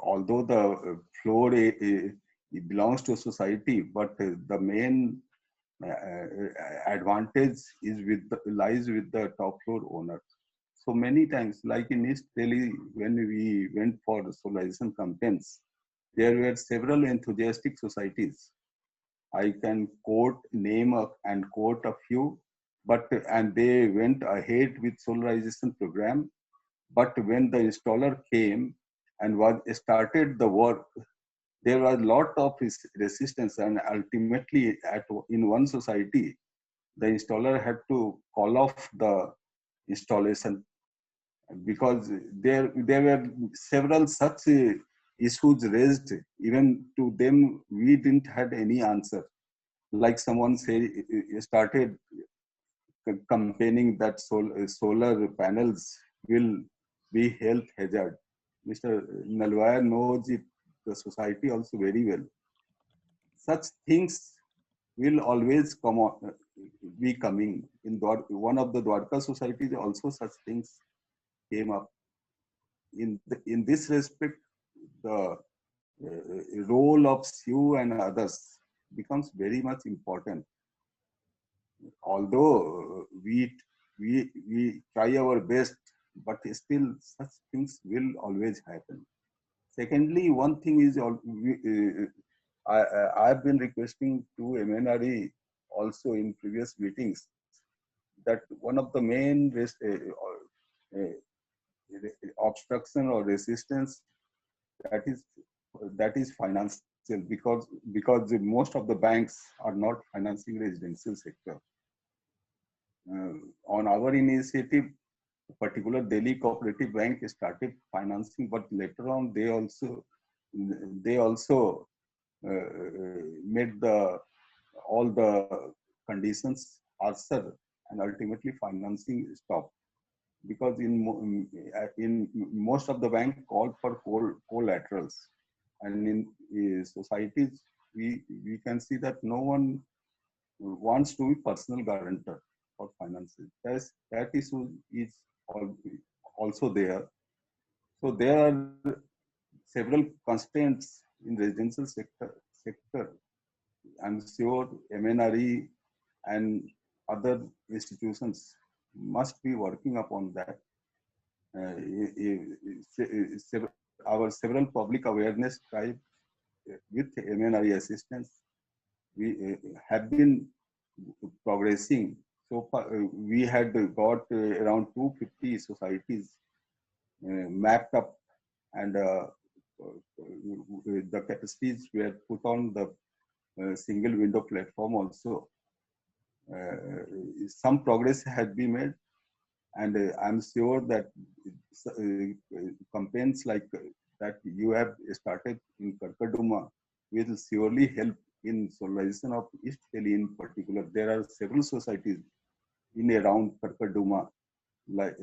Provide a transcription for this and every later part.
although the floor it belongs to a society, but the main advantage is lies with the top floor owner. So many times, like in East Delhi, when we went for solarization campaigns, there were several enthusiastic societies. I can and quote a few, and they went ahead with solarization program. But when the installer came and was started the work, there was a lot of resistance, and ultimately, in one society, the installer had to call off the installation because there were several such issues raised. Even to them, we didn't had any answer. Like someone started campaigning that solar panels will be health hazard. Mr. Nalwaya knows it, the society also very well. Such things will always be coming. In one of the Dwarka societies, also such things came up. In this respect, the role of SEW and others becomes very much important. Although we try our best, but still such things will always happen. Secondly, one thing is I've been requesting to MNRE also in previous meetings that one of the main uh, obstruction or resistance that is financial, because most of the banks are not financing residential sector. On our initiative, particular Delhi Cooperative Bank started financing, but later on they also made all the conditions harsher, and ultimately financing stopped because in most of the bank called for collaterals, and in societies we can see that no one wants to be personal guarantor for finances. That issue is also there. So there are several constraints in residential sector. I'm sure MNRE and other institutions must be working upon that. Our several public awareness drive with MNRE assistance, we have been progressing. So far, we had got around 250 societies mapped up, and the capacities were put on the single window platform also. Some progress has been made, and I'm sure that campaigns like that you have started in Karkardooma will surely help in solarization of East Delhi in particular. There are several societies in around Karkardooma, like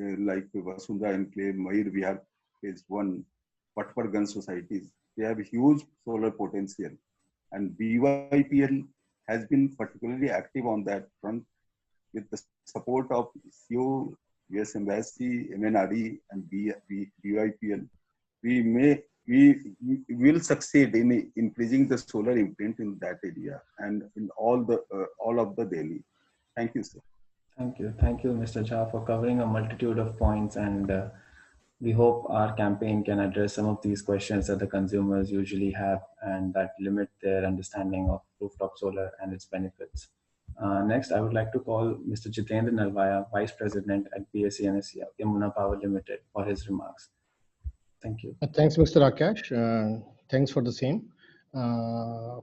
Vasundhara Enclave, Mayur Vihar Phase 1, Patpargan societies. They have huge solar potential, and BYPL has been particularly active on that front with the support of CEO, US Embassy, MNRE, and BYPL. We will succeed in increasing the solar imprint in that area and in all of the Delhi. Thank you, sir. Thank you, Mr. Jha, for covering a multitude of points, and we hope our campaign can address some of these questions that the consumers usually have and that limit their understanding of rooftop solar and its benefits. Next, I would like to call Mr. Jitendra Nalwaya, Vice President at BSES Yamuna Power Limited, for his remarks. Thank you. Thanks, Mr. Akash. Thanks for the same.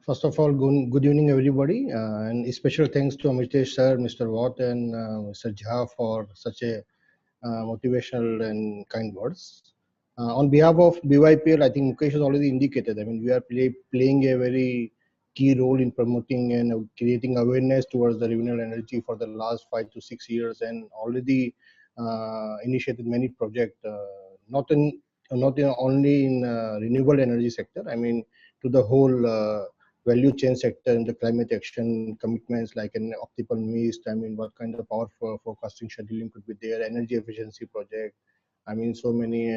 First of all, good evening, everybody, and special thanks to Amitesh sir, Mr. Watt, and Mr. Jha for such a motivational and kind words. On behalf of BYPL, I think Mukesh has already indicated. I mean, we are playing a very key role in promoting and creating awareness towards the renewable energy for the last 5 to 6 years, and already initiated many projects, not only in renewable energy sector. I mean, to the whole value chain sector in the climate action commitments like an optical mist. I mean, what kind of power forecasting scheduling could be there, energy efficiency project. I mean, so many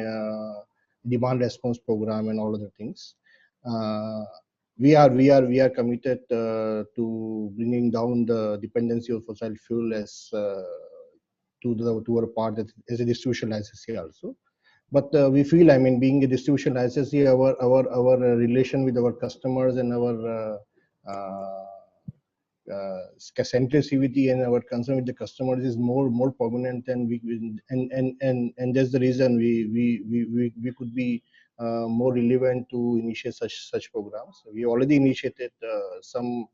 demand response program and all other things. We are committed to bringing down the dependency of fossil fuel as to our part as a distribution licensee also. But we feel, I mean, being a distribution licensee, our relation with our customers and our sensitivity and our concern with the customers is more permanent, and and that's the reason we could be more relevant to initiate such programs. We already initiated some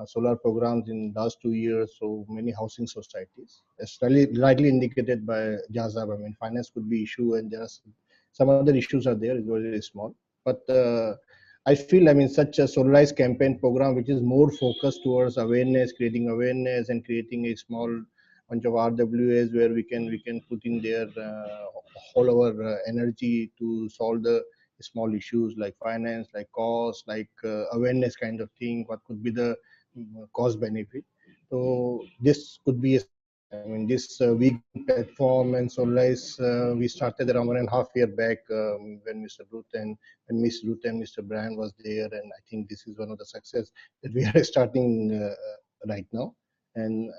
solar programs in last 2 years, so many housing societies. As rightly indicated by Jazab, I mean, finance could be issue, and there are some other issues are there. It's very small, but I feel, I mean, such a Solarise campaign program, which is more focused towards awareness, creating awareness, and creating a small bunch of RWAs where we can put in their all our energy to solve the small issues like finance, like cost, like awareness kind of thing. What could be the cost benefit? So this could be, I mean, this vegan platform and Solarise, we started around 1.5 years back when Mr. Ruth and Miss Ruth and Mr. Brian was there, and I think this is one of the success that we are starting right now. And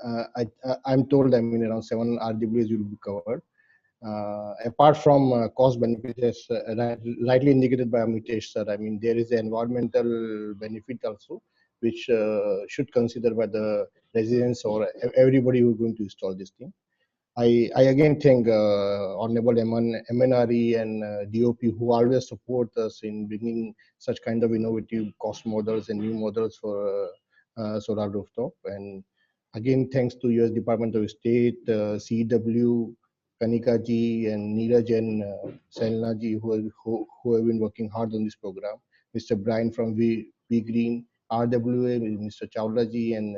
I'm told, I mean, around 7 RWAs will be covered. Apart from cost benefit, as rightly indicated by Amitesh sir, I mean, there is an environmental benefit also, which should consider by the residents or everybody who is going to install this thing. I again thank Honorable MNRE and DOP, who always support us in bringing such kind of innovative cost models and new models for solar rooftop. And again, thanks to US Department of State, CEEW, Kanika ji, and Neeraj and Selna ji, who have been working hard on this program. Mr. Brian from V Green, RWA, Mr. Chawla ji, and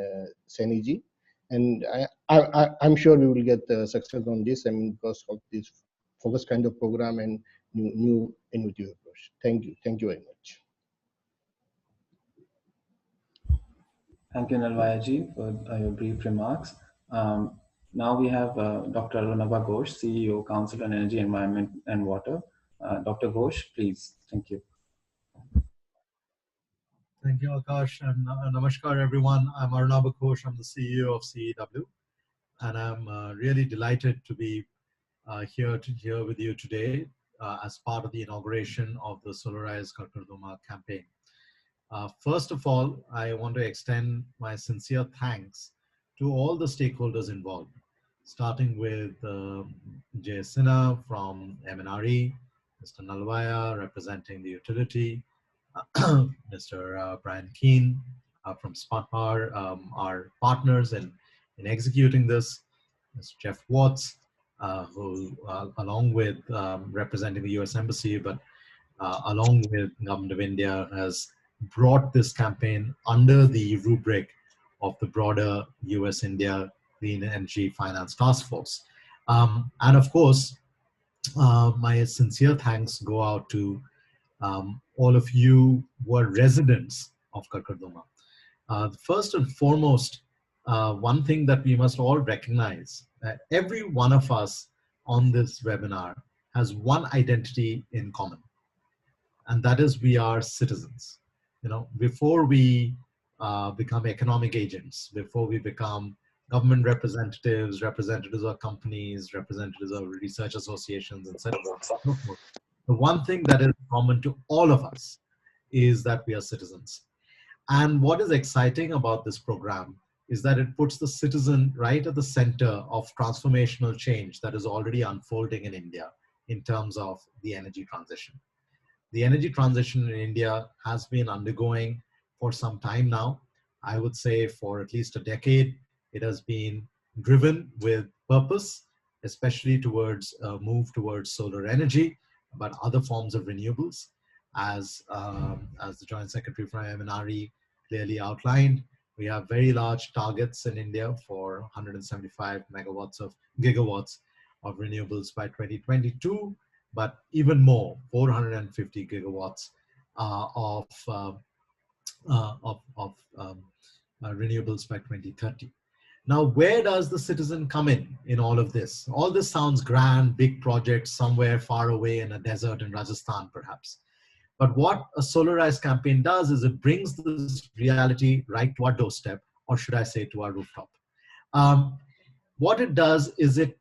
Seni ji. And I'm sure we will get success on this, I mean, because of this focus kind of program and new innovative approach. Thank you very much. Thank you, Nalvayaji, for your brief remarks. Now we have Dr. Arunabha Ghosh, CEO, Council on Energy, Environment and Water. Dr. Ghosh, please. Thank you. Thank you, Akash, and namaskar, everyone. I'm Arunabha Ghosh. I'm the CEO of CEEW, and I'm really delighted to be here with you today as part of the inauguration of the Solarise Karkardoooma campaign. First of all, I want to extend my sincere thanks to all the stakeholders involved, starting with Jay Sinha from MNRE, Mr. Nalvaya representing the utility, Mr. Brian Keane from SmartPower, our partners in executing this, Mr. Jeff Watts, who along with representing the US Embassy, but along with Government of India, has brought this campaign under the rubric of the broader US-India Clean Energy Finance Task Force. And of course, my sincere thanks go out to all of you who are residents of Karkardooma. First and foremost, one thing that we must all recognize, every one of us on this webinar has one identity in common, and that is we are citizens. You know, before we become economic agents, before we become government representatives, representatives of companies, representatives of research associations, etc. The one thing that is common to all of us is that we are citizens. And what is exciting about this program is that it puts the citizen right at the center of transformational change that is already unfolding in India in terms of the energy transition. The energy transition in India has been undergoing for some time now. I would say for at least a decade. It has been driven with purpose, especially towards a move towards solar energy, but other forms of renewables, as the Joint Secretary from MNRE clearly outlined. We have very large targets in India for 175 gigawatts of renewables by 2022, but even more, 450 gigawatts of renewables by 2030. Now, where does the citizen come in all of this? All this sounds grand, big project somewhere far away in a desert in Rajasthan, perhaps. But what a Solarise campaign does is it brings this reality right to our doorstep, or should I say to our rooftop. What it does is it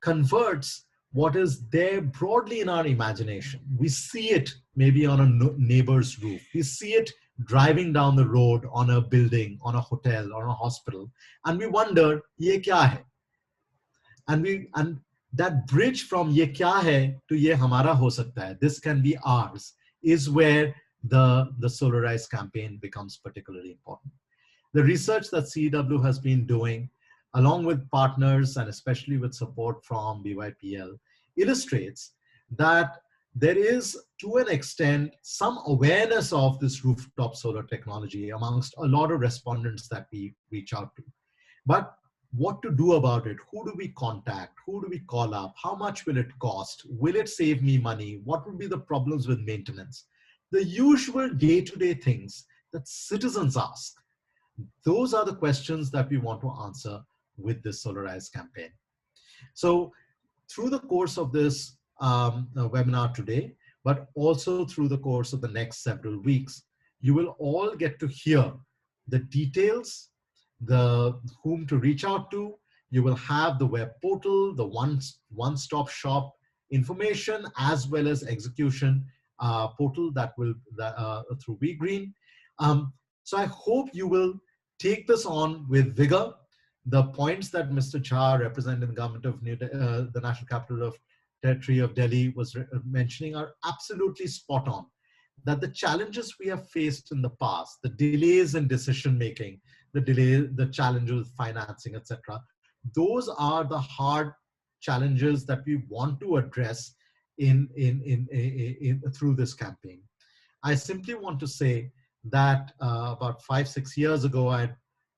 converts what is there broadly in our imagination. We see it maybe on a neighbor's roof. We see it driving down the road on a building, on a hotel, or a hospital, and we wonder, ye kya hai? And that bridge from ye kya hai to ye hamara ho sakta hai, this can be ours, is where the Solarise campaign becomes particularly important. The research that CEEW has been doing, along with partners and especially with support from BYPL, illustrates that there is, to an extent, some awareness of this rooftop solar technology amongst a lot of respondents that we reach out to. But what to do about it? Who do we contact? Who do we call up? How much will it cost? Will it save me money? What will be the problems with maintenance? The usual day-to-day things that citizens ask. Those are the questions that we want to answer with this Solarise campaign. So through the course of this webinar today, but also through the course of the next several weeks, you will all get to hear the details, the whom to reach out to. You will have the web portal, the one-stop shop information, as well as execution portal that will through WeGreen. So I hope you will take this on with vigor. The points that Mr. Jha, representing the government of the National Capital Territory of Delhi, was mentioning are absolutely spot on. That the challenges we have faced in the past, the delays in decision making, the challenges with financing, etc., those are the hard challenges that we want to address through this campaign. I simply want to say that about 5-6 years ago, I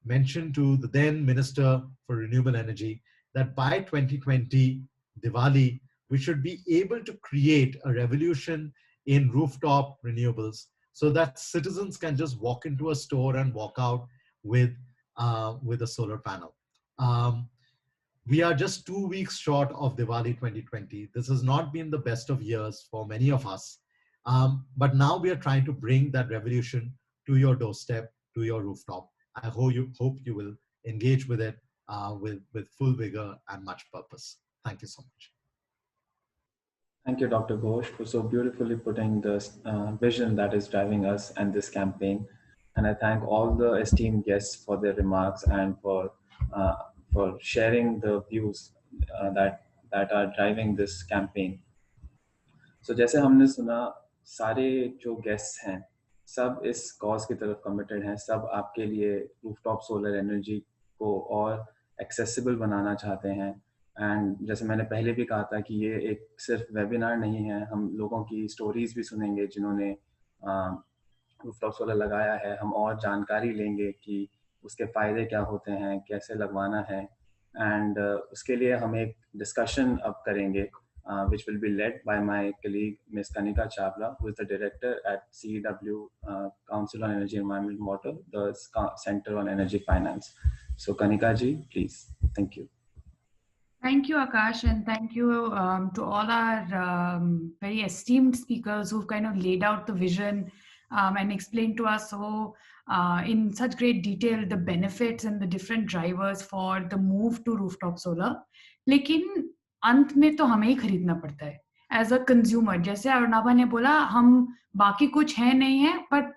mentioned to the then Minister for Renewable Energy that by 2020 Diwali, we should be able to create a revolution in rooftop renewables so that citizens can just walk into a store and walk out with a solar panel. We are just 2 weeks short of Diwali 2020. This has not been the best of years for many of us. But now we are trying to bring that revolution to your doorstep, to your rooftop. I hope you will engage with it with full vigor and much purpose. Thank you so much. Thank you, Dr. Ghosh, for so beautifully putting the vision that is driving us and this campaign. And I thank all the esteemed guests for their remarks and for sharing the views that are driving this campaign. So जैसे हमने सुना, सारे जो guests हैं सब इस cause की तरफ कमिटेड हैं, सब आपके लिए रूफटॉप सोलर एनर्जी को और एक्सेसिबल बनाना चाहते हैं. एंड जैसे मैंने पहले भी कहा था कि ये एक सिर्फ वेबिनार नहीं है, हम लोगों की स्टोरीज भी सुनेंगे जिन्होंने रूफटॉप सोलर लगाया है. हम और जानकारी लेंगे कि उसके फ़ायदे क्या होते हैं, कैसे लगवाना है. एंड उसके लिए हम एक डिस्कशन अब करेंगे which will be led by my colleague Ms. Kanika Chawla, who is the director at CEEW Council on Energy, Environment and Water, the Center on Energy Finance. So Kanika ji, please. Thank you. Thank you, Akash, and thank you to all our very esteemed speakers who've kind of laid out the vision and explained to us so in such great detail the benefits and the different drivers for the move to rooftop solar. लेकिन अंत में तो हमें ही खरीदना पड़ता है as a consumer. जैसे अरुणाभा ने बोला, हम बाकी कुछ है नहीं है, बट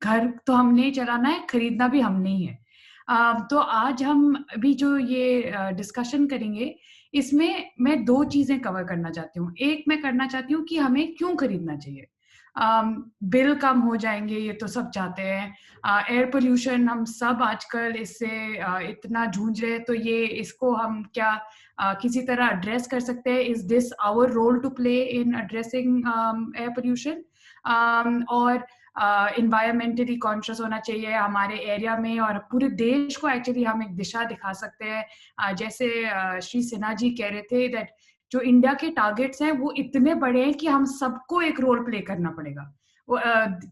घर तो हमने ही चलाना है, खरीदना भी हमने ही है. तो आज हम अभी जो ये डिस्कशन करेंगे, इसमें मैं 2 चीजें कवर करना चाहती हूँ. एक मैं करना चाहती हूँ कि हमें क्यों खरीदना चाहिए. बिल कम हो जाएंगे, ये तो सब चाहते हैं. एयर पोल्यूशन, हम सब आजकल इससे इतना जूझ रहे हैं, तो ये इसको हम क्या किसी तरह एड्रेस कर सकते हैं. Is this our role to play in addressing air pollution. और इन्वायरमेंटली कॉन्शियस होना चाहिए हमारे एरिया में, और पूरे देश को एक्चुअली हम एक दिशा दिखा सकते हैं. जैसे श्री सिन्हा जी कह रहे थे दैट जो इंडिया के टारगेट्स हैं वो इतने बड़े हैं कि हम सबको एक रोल प्ले करना पड़ेगा.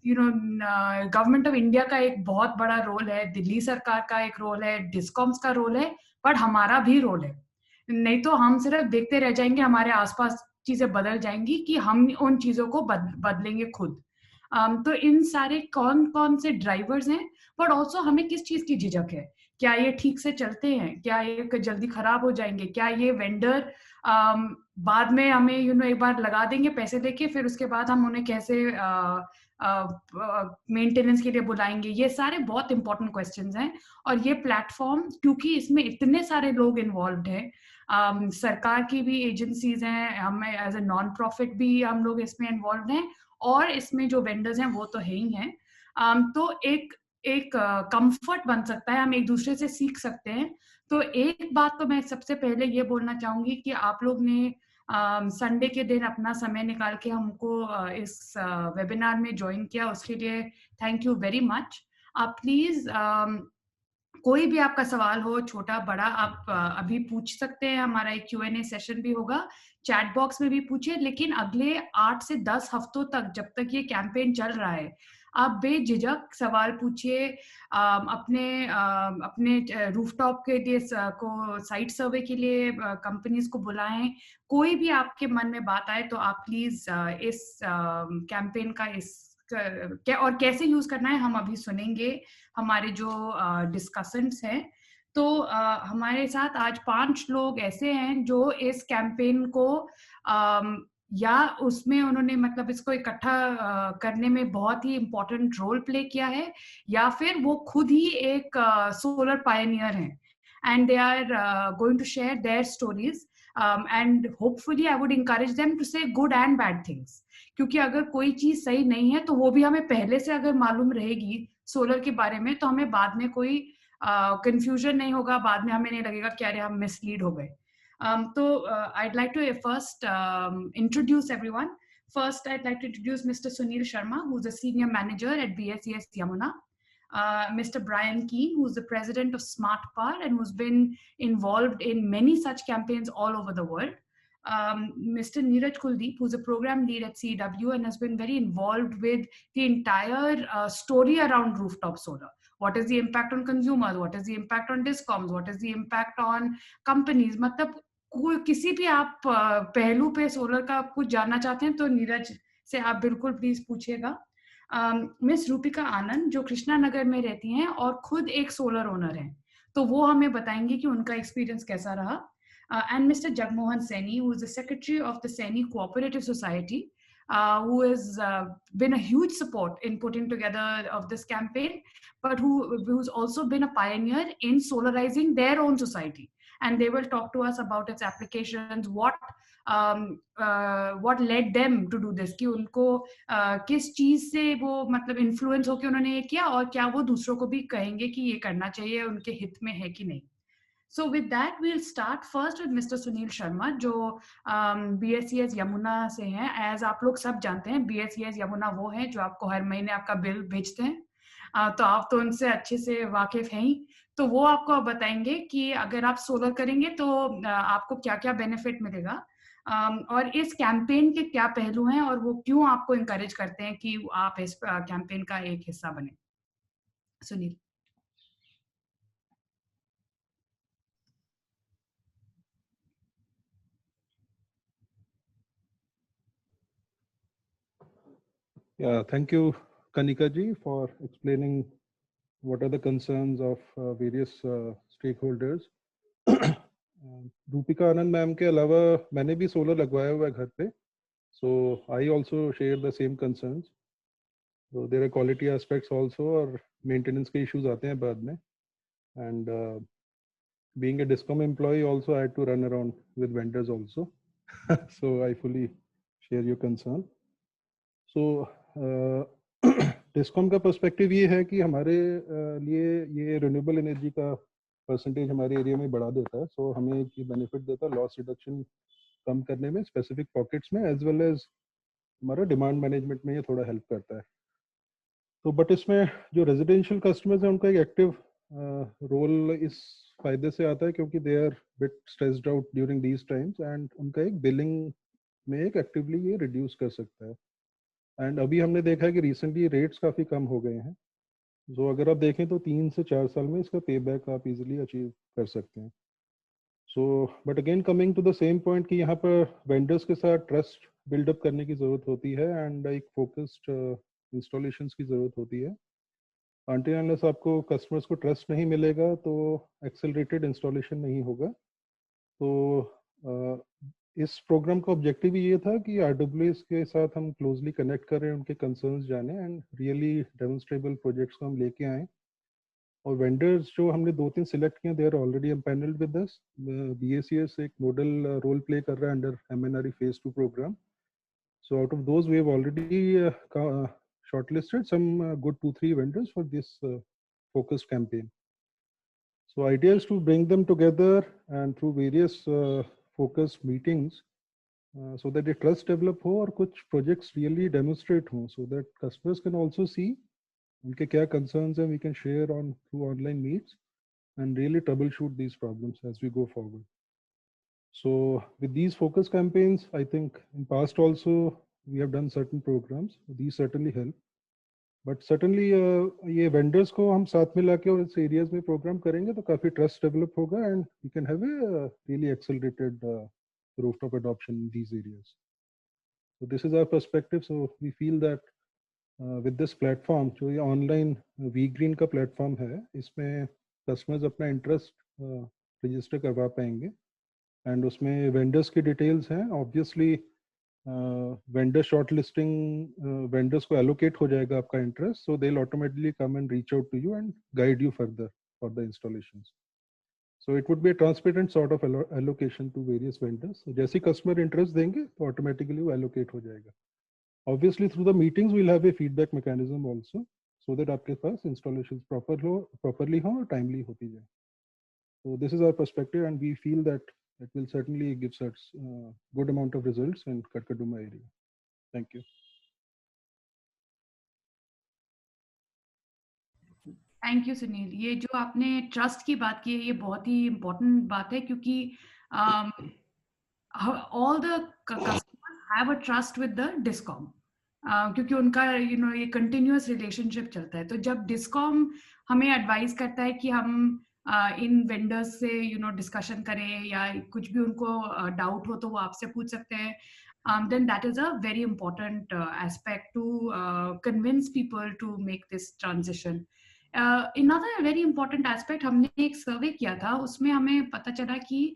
गवर्नमेंट ऑफ इंडिया का एक बहुत बड़ा रोल है, दिल्ली सरकार का एक रोल है, डिस्कॉम्स का रोल है, बट हमारा भी रोल है। नहीं तो हम सिर्फ देखते रह जाएंगे, हमारे आसपास चीजें बदल जाएंगी कि हम उन चीजों को बदलेंगे खुद। तो इन सारे कौन कौन से ड्राइवर्स हैं, बट ऑल्सो हमें किस चीज की झिझक है, क्या ये ठीक से चलते हैं, क्या ये जल्दी खराब हो जाएंगे, क्या ये वेंडर बाद में हमें एक बार लगा देंगे पैसे देके, फिर उसके बाद हम उन्हें कैसे मेंटेनेंस के लिए बुलाएंगे। ये सारे बहुत इंपॉर्टेंट क्वेश्चंस हैं। और ये प्लेटफॉर्म, क्योंकि इसमें इतने सारे लोग इन्वॉल्व हैं, सरकार की भी एजेंसीज हैं, हमें एज ए नॉन प्रॉफिट भी हम लोग इसमें इन्वॉल्व हैं, और इसमें जो वेंडर्स हैं वो तो है ही हैं। तो एक कंफर्ट बन सकता है, हम एक दूसरे से सीख सकते हैं। तो एक बात तो मैं सबसे पहले ये बोलना चाहूंगी कि आप लोग ने संडे के दिन अपना समय निकाल के हमको इस वेबिनार में ज्वाइन किया, उसके लिए थैंक यू वेरी मच। आप प्लीज कोई भी आपका सवाल हो, छोटा बड़ा, आप अभी पूछ सकते हैं। हमारा एक Q&A सेशन भी होगा, चैट बॉक्स में भी पूछिए। लेकिन अगले 8 से 10 हफ्तों तक, जब तक ये कैंपेन चल रहा है, आप बेझिझक सवाल पूछिए। अपने रूफटॉप के लिए को साइट सर्वे के लिए कंपनीज को बुलाएं। कोई भी आपके मन में बात आए तो आप प्लीज इस कैंपेन का क्या और कैसे यूज करना है हम अभी सुनेंगे, हमारे जो डिस्कसेंट्स हैं। तो हमारे साथ आज 5 लोग ऐसे हैं जो इस कैंपेन को या उसमें उन्होंने मतलब इसको इकट्ठा करने में बहुत ही इम्पोर्टेंट रोल प्ले किया है, या फिर वो खुद ही एक सोलर पायनियर हैं, and they are going to share their stories, and hopefully I would encourage them to say good and bad things, क्योंकि अगर कोई चीज सही नहीं है तो वो भी हमें पहले से अगर मालूम रहेगी सोलर के बारे में, तो हमें बाद में कोई कंफ्यूजन नहीं होगा, बाद में हमें नहीं लगेगा कि अरे हम मिसलीड हो गए। तो I'd like to first introduce everyone. First, I'd like to introduce Mr. Sunil Sharma, who's a senior manager at BSES Yamuna. Mr. Brian Keane, who's the president of SmartPower and who's been involved in many such campaigns all over the world. Mr. Neeraj Kuldeep, who's a program lead at CEEW and has been very involved with the entire story around rooftop solar. What is the impact on consumers? What is the impact on discoms? What is the impact on companies? मतलब किसी भी आप पहलू पे solar का कुछ जानना चाहते हैं तो नीरज से आप बिल्कुल प्लीज पूछिएगा। मिस रूपिका आनंद, जो कृष्णा नगर में रहती हैं और खुद एक सोलर ओनर हैं, तो वो हमें बताएंगे कि उनका एक्सपीरियंस कैसा रहा। And Mr. Jagmohan Saini, who is the secretary of the Saini Cooperative Society, who has been a huge support in putting together of this campaign, but who's also been a pioneer in solarizing their own society. And they will talk to us about its applications, what led them to do this, कि उनको किस चीज से वो मतलब influence होकर उन्होंने ये किया, और क्या वो दूसरों को भी कहेंगे कि ये करना चाहिए, उनके हित में है कि नहीं। So with that, we'll start first with Mr. Sunil Sharma, जो BSES यमुना से हैं। As आप लोग सब जानते हैं, BSES यमुना वो है जो आपको हर महीने आपका बिल भेजते हैं, तो आप तो उनसे अच्छे से वाकिफ हैं ही। तो वो आपको बताएंगे कि अगर आप सोलर करेंगे तो आपको क्या क्या बेनिफिट मिलेगा, और इस कैंपेन के क्या पहलू हैं, और वो क्यों आपको इनकरेज करते हैं कि आप इस कैंपेन का एक हिस्सा बने। Sunil. Yeah, thank you, Kanika ji, for explaining what are the concerns of various stakeholders. Rupika Anand ma'am के अलावा मैंने भी सोलर लगवाया हुआ है घर पे, so I also share the same concerns. So there are quality aspects also, और maintenance के issues आते हैं बाद में, and being a discom employee also I had to run around with vendors also. So I fully share your concern. So discom का perspective ये है कि हमारे लिए ये रिन्यूएबल एनर्जी का परसेंटेज हमारे एरिया में बढ़ा देता है, सो हमें ये बेनिफिट देता है लॉस रिडक्शन कम करने में स्पेसिफिक पॉकेट्स में, एज वेल एज हमारा डिमांड मैनेजमेंट में ये थोड़ा हेल्प करता है। तो बट इसमें जो रेजिडेंशियल कस्टमर्स हैं उनका एक एक्टिव रोल इस फायदे से आता है क्योंकि they are bit stressed out during these times, and उनका एक बिलिंग में एक एक्टिवली ये रिड्यूस कर सकता है। एंड अभी हमने देखा है कि रिसेंटली रेट्स काफ़ी कम हो गए हैं. जो अगर आप देखें तो 3 से 4 साल में इसका पे बैक आप इजीली अचीव कर सकते हैं. So but again coming to the same point कि यहाँ पर वेंडर्स के साथ ट्रस्ट बिल्डअप करने की ज़रूरत होती है एंड एक फोकस्ड इंस्टॉलेशंस की ज़रूरत होती है. अनटिल अनलेस आपको कस्टमर्स को ट्रस्ट नहीं मिलेगा तो एक्सेलरेटेड इंस्टॉलेशन नहीं होगा. तो इस प्रोग्राम का ऑब्जेक्टिव ये था कि आरडब्ल्यूएस के साथ हम क्लोजली कनेक्ट करें, उनके कंसर्न्स जाने एंड रियली डेमोन्स्ट्रेबल प्रोजेक्ट्स को हम लेके आएँ. और वेंडर्स जो हमने 2-3 सिलेक्ट किए, they are already empanelled with us. BSES एक नोडल रोल प्ले कर रहा है under MNRE Phase 2 programme. So out of those, we have already shortlisted some good 2-3 vendors for this focused campaign. So idea is to bring them together and through various focused meetings so that the trust develop हो और कुछ projects really demonstrate हो so that customers can also see उनके क्या concerns हैं, we can share on through online meets and really troubleshoot these problems as we go forward. So with these focus campaigns, I think in past also we have done certain programs. These certainly help. But certainly ये vendors को हम साथ में लाके और इस areas में program करेंगे तो काफी trust develop होगा and we can have a really accelerated rooftop adoption in these areas. So this is our perspective. So we feel that with this platform, जो ये online V-Green का platform है, इसमें customers अपना interest register करवा पाएंगे. And उसमें vendors की डिटेल्स हैं. ऑब्वियसली वेंडर शॉर्टलिस्टिंग वेंडर्स को एलोकेट हो जाएगा आपका interest, so they will automatically come and reach out to you and guide you further for the installations. So it would be a transparent sort of allocation to various vendors. जैसे customer interest देंगे तो automatically वो allocate हो जाएगा. Obviously through the meetings we will have a feedback mechanism also so that आपके पास installation properly हो और टाइमली होती जाए. So this is our perspective, and we feel that it will certainly give us good amount of results in Karkardooma area. Thank you. Thank you Sunil. ये जो आपने trust की बात की है ये बहुत ही इम्पोर्टेंट बात है क्योंकि all the customers have a trust with the discom क्योंकि उनका ये कंटिन्यूअस रिलेशनशिप चलता है. तो जब डिस्कॉम हमें एडवाइस करता है कि हम इन वेंडर्स से डिस्कशन करें या कुछ भी उनको डाउट हो तो वो आपसे पूछ सकते हैं, then that is a very important aspect to convince people to make this transition. Another very important aspect, हमने एक सर्वे किया था, उसमें हमें पता चला कि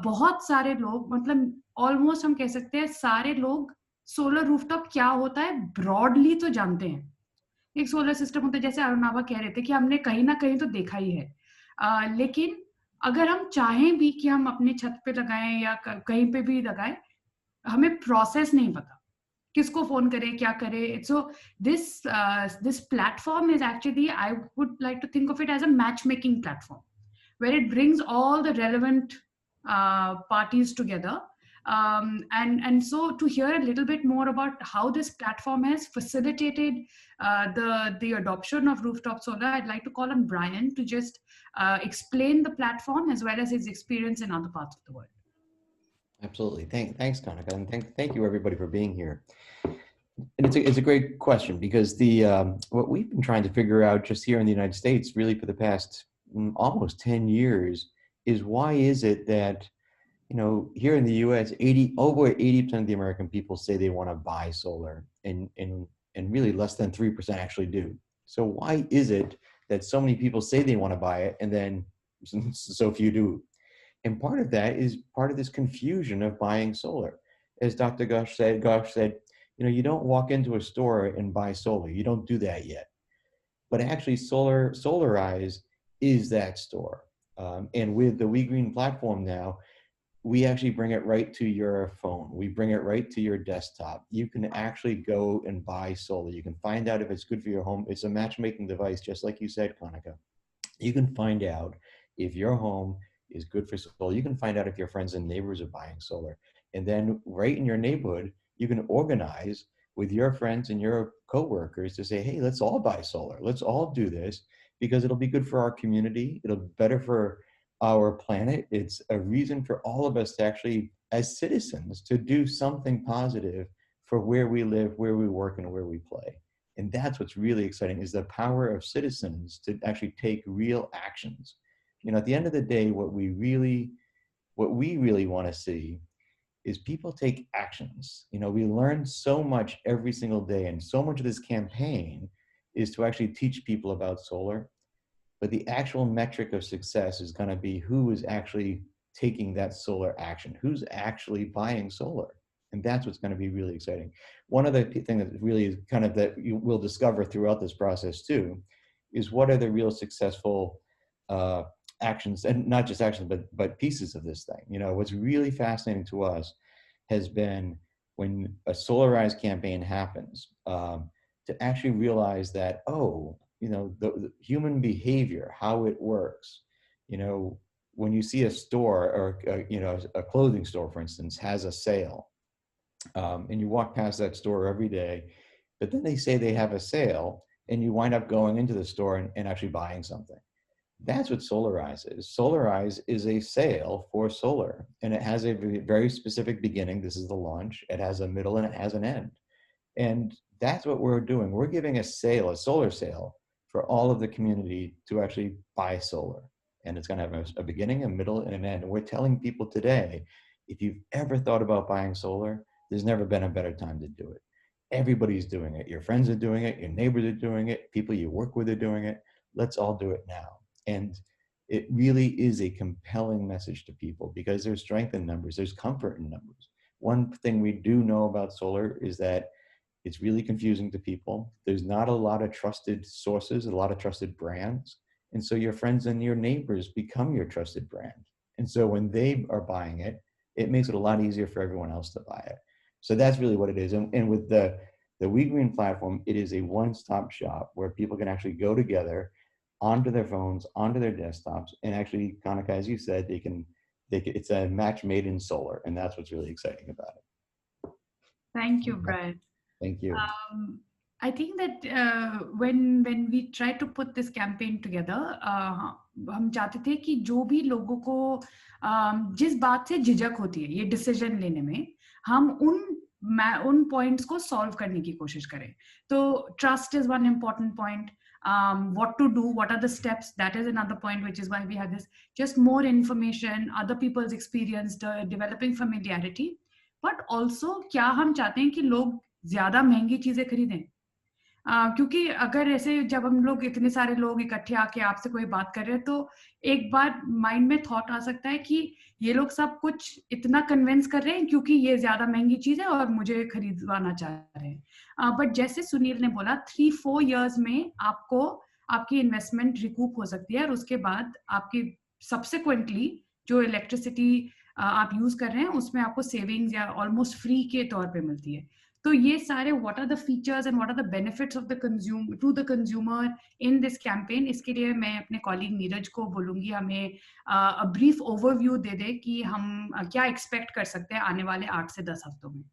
बहुत सारे लोग, मतलब ऑलमोस्ट हम कह सकते हैं सारे लोग सोलर रूफटॉप क्या होता है ब्रॉडली तो जानते हैं. एक सोलर सिस्टम होता है, जैसे अरुणाबा कह रहे थे कि हमने कहीं ना कहीं तो देखा ही है, लेकिन अगर हम चाहें भी कि हम अपने छत पे लगाएं या कहीं पे भी लगाएं, हमें प्रोसेस नहीं पता किसको फोन करे क्या करे. So this platform is actually, I would like to think of it as a matchmaking platform where it brings all the relevant parties together. And so to hear a little bit more about how this platform has facilitated the adoption of rooftop solar, I'd like to call on Brian to just explain the platform as well as his experience in other parts of the world. Absolutely. Thanks, Kanika, and thank you everybody for being here. And it's a great question because what we've been trying to figure out just here in the United States, really for the past almost 10 years, is why is it that here in the U.S. over 80% of the American people say they want to buy solar, and really less than 3% actually do. So why is it that so many people say they want to buy it and then so few do? And part of that is part of this confusion of buying solar. As Dr. Gosh said, you don't walk into a store and buy solar. You don't do that yet. But actually, Solarise is that store. And with the WeGreen platform now, we actually bring it right to your phone. We bring it right to your desktop. You can actually go and buy solar. You can find out if it's good for your home. It's a matchmaking device, just like you said, Kanika. You can find out if your home is good for solar. You can find out if your friends and neighbors are buying solar. And then right in your neighborhood, you can organize with your friends and your coworkers to say, hey, let's all buy solar. Let's all do this because it'll be good for our community. It'll be better for our planet. It's a reason for all of us to actually, as citizens, to do something positive for where we live, where we work, and where we play. And that's what's really exciting, is the power of citizens to actually take real actions. You know, at the end of the day, what we really want to see is people take actions. You know, we learn so much every single day, and so much of this campaign is to actually teach people about solar. But the actual metric of success is going to be who is actually taking that solar action, who's actually buying solar. And that's what's going to be really exciting. One other thing that really is kind of that you will discover throughout this process too, is what are the real successful actions, and not just actions, but pieces of this thing. You know, what's really fascinating to us has been when a Solarise campaign happens, to actually realize that, oh, you know, the human behavior, how it works. You know, when you see a store or, you know, a clothing store, for instance, has a sale, and you walk past that store every day, but then they say they have a sale and you wind up going into the store and actually buying something. That's what Solarise is. Solarise is a sale for solar, and it has a very specific beginning. This is the launch. It has a middle and it has an end. And that's what we're doing. We're giving a sale, a solar sale, for all of the community to actually buy solar. And it's going to have a beginning, a middle, and an end. And we're telling people today, if you've ever thought about buying solar, there's never been a better time to do it. Everybody's doing it. Your friends are doing it. Your neighbors are doing it. People you work with are doing it. Let's all do it now. And it really is a compelling message to people, because there's strength in numbers. There's comfort in numbers. One thing we do know about solar is that it's really confusing to people. There's not a lot of trusted sources, a lot of trusted brands. And so your friends and your neighbors become your trusted brand. And so when they are buying it, it makes it a lot easier for everyone else to buy it. So that's really what it is. And with the WeGreen platform, it is a one-stop shop where people can actually go together onto their phones, onto their desktops, and actually, Kanika, as you said, it's a match made in solar. And that's what's really exciting about it. Thank you, Brad. Thank you. I think that when we try to put this campaign together, हम चाहते थे कि जो भी लोगों को जिस बात से झिझक होती है ये डिसीजन लेने में, हम उन पॉइंट्स को सॉल्व करने की कोशिश करें. तो trust is one important point. What to do, what are the steps, that is another point, which is why we have this. Just more information, other people's experience, developing familiarity. But also क्या हम चाहते हैं कि लोग ज्यादा महंगी चीजें खरीदें, क्योंकि अगर ऐसे जब हम लोग इतने सारे लोग इकट्ठे आके आपसे कोई बात कर रहे हैं, तो एक बार माइंड में थॉट आ सकता है कि ये लोग सब कुछ इतना कन्विंस कर रहे हैं क्योंकि ये ज्यादा महंगी चीज है और मुझे खरीदवाना चाह रहे हैं. बट जैसे सुनील ने बोला, 3-4 years में आपको आपकी इन्वेस्टमेंट रिकूप हो सकती है, और उसके बाद आपकी सब्सिक्वेंटली जो इलेक्ट्रिसिटी आप यूज कर रहे हैं उसमें आपको सेविंग्स या ऑलमोस्ट फ्री के तौर पे मिलती है. तो ये सारे what are the features and what are the benefits of the consumer to the consumer in this campaign, इसके लिए मैं अपने कॉलीग नीरज को बोलूंगी हमें अ ब्रीफ ओवरव्यू दे दे कि हम क्या एक्सपेक्ट कर सकते हैं आने वाले 8 से 10 हफ्तों में.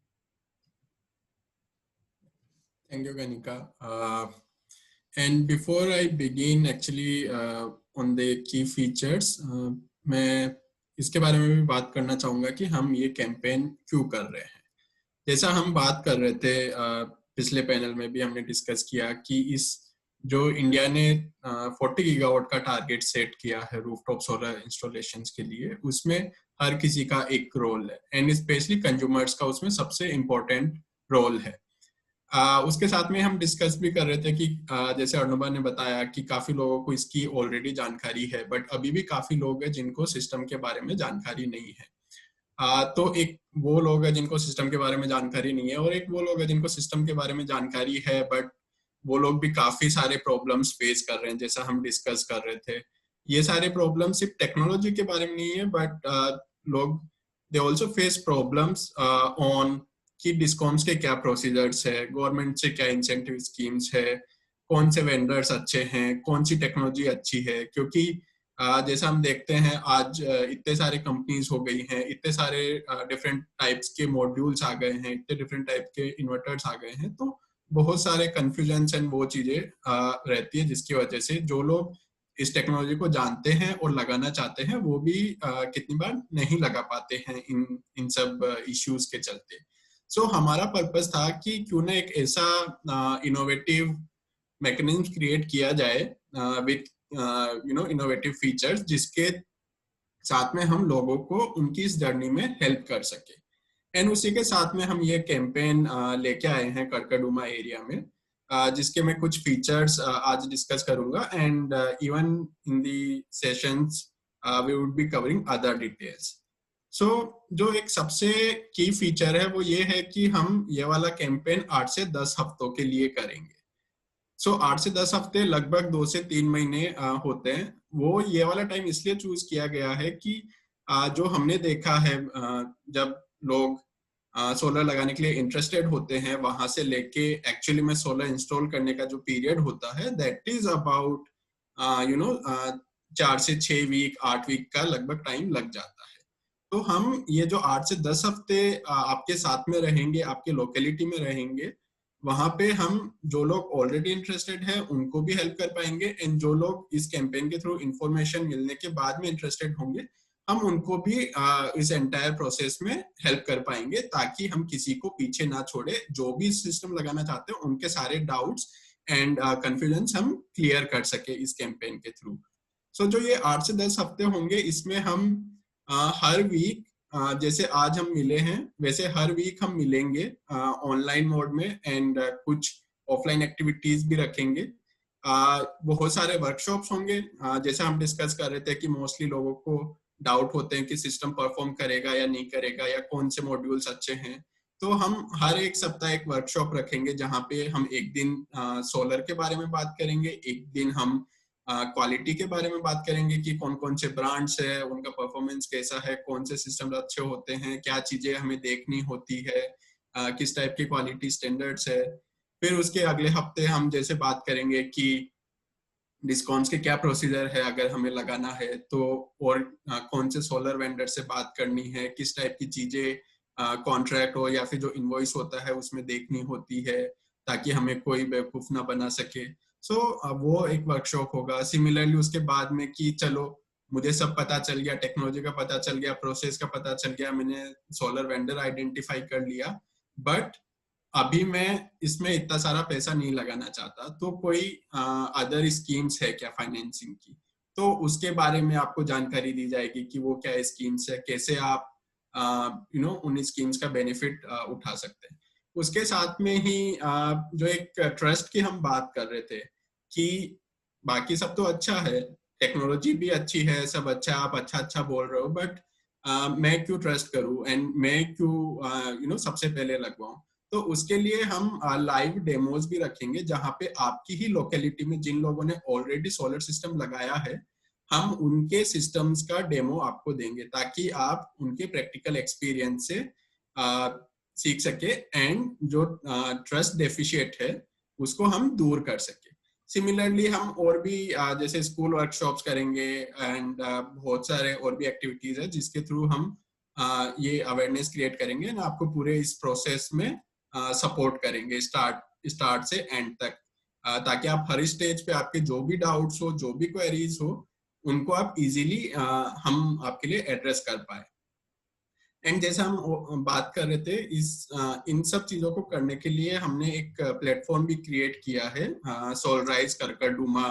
Thank you, Kanika. And before I begin actually on the key features, मैं इसके बारे में भी बात करना चाहूँगा कि हम ये कैंपेन क्यों कर रहे हैं. जैसा हम बात कर रहे थे पिछले पैनल में भी हमने डिस्कस किया कि इस जो इंडिया ने 40 गीगावाट का टारगेट सेट किया है रूफटॉप सोलर इंस्टॉलेशंस के लिए, उसमें हर किसी का एक रोल है, एंड स्पेशली कंज्यूमर्स का उसमें सबसे इम्पोर्टेंट रोल है. उसके साथ में हम डिस्कस भी कर रहे थे कि जैसे अर्णुबा ने बताया कि काफी लोगों को इसकी ऑलरेडी जानकारी है, बट अभी भी काफी लोग हैं जिनको सिस्टम के बारे में जानकारी नहीं है. तो एक वो लोग हैं जिनको सिस्टम के बारे में जानकारी नहीं है, और एक वो लोग हैं जिनको सिस्टम के बारे में जानकारी है, बट वो लोग भी काफी सारे प्रॉब्लम्स फेस कर रहे हैं. जैसा हम डिस्कस कर रहे थे, ये सारे प्रॉब्लम सिर्फ टेक्नोलॉजी के बारे में नहीं है, बट लोग they also face problems on कि डिस्कॉम्स के क्या प्रोसीजर्स है, गवर्नमेंट से क्या इंसेंटिव स्कीम्स है, कौन से वेंडर्स अच्छे हैं, कौन सी टेक्नोलॉजी अच्छी है. क्योंकि जैसा हम देखते हैं आज इतने सारे कंपनीज हो गई हैं, इतने सारे डिफरेंट टाइप्स के मॉड्यूल्स आ गए हैं, इतने डिफरेंट टाइप के इन्वर्टर्स आ गए हैं, तो बहुत सारे कंफ्यूजन्स एंड वो चीजें रहती है, जिसकी वजह से जो लोग इस टेक्नोलॉजी को जानते हैं और लगाना चाहते हैं वो भी कितनी बार नहीं लगा पाते हैं इन सब इश्यूज के चलते. सो हमारा पर्पस था कि क्यों ना एक ऐसा इनोवेटिव मैकेनिज्म क्रिएट किया जाए विथ इनोवेटिव फीचर्स, जिसके साथ में हम लोगों को उनकी इस जर्नी में हेल्प कर सके। एंड उसी के साथ में हम ये कैंपेन लेके आए हैं करकरडूमा एरिया में, जिसके मैं कुछ फीचर्स आज डिस्कस करूंगा, and even in the sessions we would be covering other details. So जो एक सबसे की फीचर है वो ये है कि हम ये वाला कैंपेन 8 से 10 हफ्तों के लिए करेंगे। सो 8 से 10 हफ्ते लगभग 2 से 3 महीने होते हैं। वो ये वाला टाइम इसलिए चूज किया गया है कि जो हमने देखा है जब लोग सोलर लगाने के लिए इंटरेस्टेड होते हैं, वहां से लेके एक्चुअली में सोलर इंस्टॉल करने का जो पीरियड होता है दैट इज अबाउट 4 से 6 वीक 8 वीक का लगभग टाइम लग जाता है। तो हम ये जो 8 से 10 हफ्ते आपके साथ में रहेंगे, आपके लोकेलिटी में रहेंगे, वहां पे हम जो लोग ऑलरेडी इंटरेस्टेड है उनको भी हेल्प कर पाएंगे, एंड जो लोग इस कैंपेन के थ्रू इंफॉर्मेशन मिलने के बाद में इंटरेस्टेड होंगे, हम उनको भी इस एंटायर प्रोसेस में हेल्प कर पाएंगे, ताकि हम किसी को पीछे ना छोड़े। जो भी सिस्टम लगाना चाहते हैं उनके सारे डाउट्स एंड कंफ्यूजन्स हम क्लियर कर सके इस कैंपेन के थ्रू। सो जो ये 8 से 10 हफ्ते होंगे, इसमें हम हर वीक जैसे आज हम मिले हैं वैसे हर वीक हम मिलेंगे ऑनलाइन मोड में, एंड कुछ ऑफलाइन एक्टिविटीज भी रखेंगे। बहुत सारे वर्कशॉप्स होंगे। जैसे हम डिस्कस कर रहे थे कि मोस्टली लोगों को डाउट होते हैं कि सिस्टम परफॉर्म करेगा या नहीं करेगा, या कौन से मॉड्यूल्स अच्छे हैं। तो हम हर एक सप्ताह एक वर्कशॉप रखेंगे जहाँ पे हम एक दिन सोलर के बारे में बात करेंगे, एक दिन हम क्वालिटी के बारे में बात करेंगे कि कौन कौन से ब्रांड्स है, उनका परफॉर्मेंस कैसा है, कौन से सिस्टम अच्छे होते हैं, क्या चीजें हमें देखनी होती है, किस टाइप की क्वालिटी स्टैंडर्ड्स है। फिर उसके अगले हफ्ते हम जैसे बात करेंगे कि डिस्काउंट्स के क्या प्रोसीजर है अगर हमें लगाना है तो, और कौन से सोलर वेंडर से बात करनी है, किस टाइप की चीजें कॉन्ट्रैक्ट हो या फिर जो इनवॉइस होता है उसमें देखनी होती है, ताकि हमें कोई बेवकूफ ना बना सके। सो वो एक वर्कशॉप होगा। सिमिलरली उसके बाद में कि चलो मुझे सब पता चल गया, टेक्नोलॉजी का पता चल गया, प्रोसेस का पता चल गया, मैंने सोलर वेंडर आइडेंटिफाई कर लिया, बट अभी मैं इसमें इतना सारा पैसा नहीं लगाना चाहता, तो कोई अदर स्कीम्स है क्या फाइनेंसिंग की, तो उसके बारे में आपको जानकारी दी जाएगी कि वो क्या स्कीम्स है, कैसे आप उन स्कीम्स का बेनिफिट उठा सकते हैं। उसके साथ में ही जो एक ट्रस्ट की हम बात कर रहे थे कि बाकी सब तो अच्छा है, टेक्नोलॉजी भी अच्छी है, सब अच्छा, आप अच्छा बोल रहे हो, बट मैं क्यों ट्रस्ट करूं एंड मैं क्यों सबसे पहले लगवाऊं। तो उसके लिए हम लाइव डेमोज भी रखेंगे जहां पे आपकी ही लोकेलिटी में जिन लोगों ने ऑलरेडी सोलर सिस्टम लगाया है, हम उनके सिस्टम्स का डेमो आपको देंगे, ताकि आप उनके प्रैक्टिकल एक्सपीरियंस से सीख सके एंड जो ट्रस्ट डेफिशिएट है उसको हम दूर कर सके। सिमिलरली हम और भी जैसे स्कूल वर्कशॉप्स करेंगे एंड बहुत सारे और भी एक्टिविटीज है जिसके थ्रू हम ये अवेयरनेस क्रिएट करेंगे ना, आपको पूरे इस प्रोसेस में सपोर्ट करेंगे स्टार्ट से एंड तक, ताकि आप हर स्टेज पे आपके जो भी डाउट्स हो, जो भी क्वेरीज हो, उनको आप इजीली हम आपके लिए एड्रेस कर पाए। एंड जैसे हम बात कर रहे थे इन सब चीजों को करने के लिए हमने एक प्लेटफॉर्म भी क्रिएट किया है, सोलराइज करकरडूमा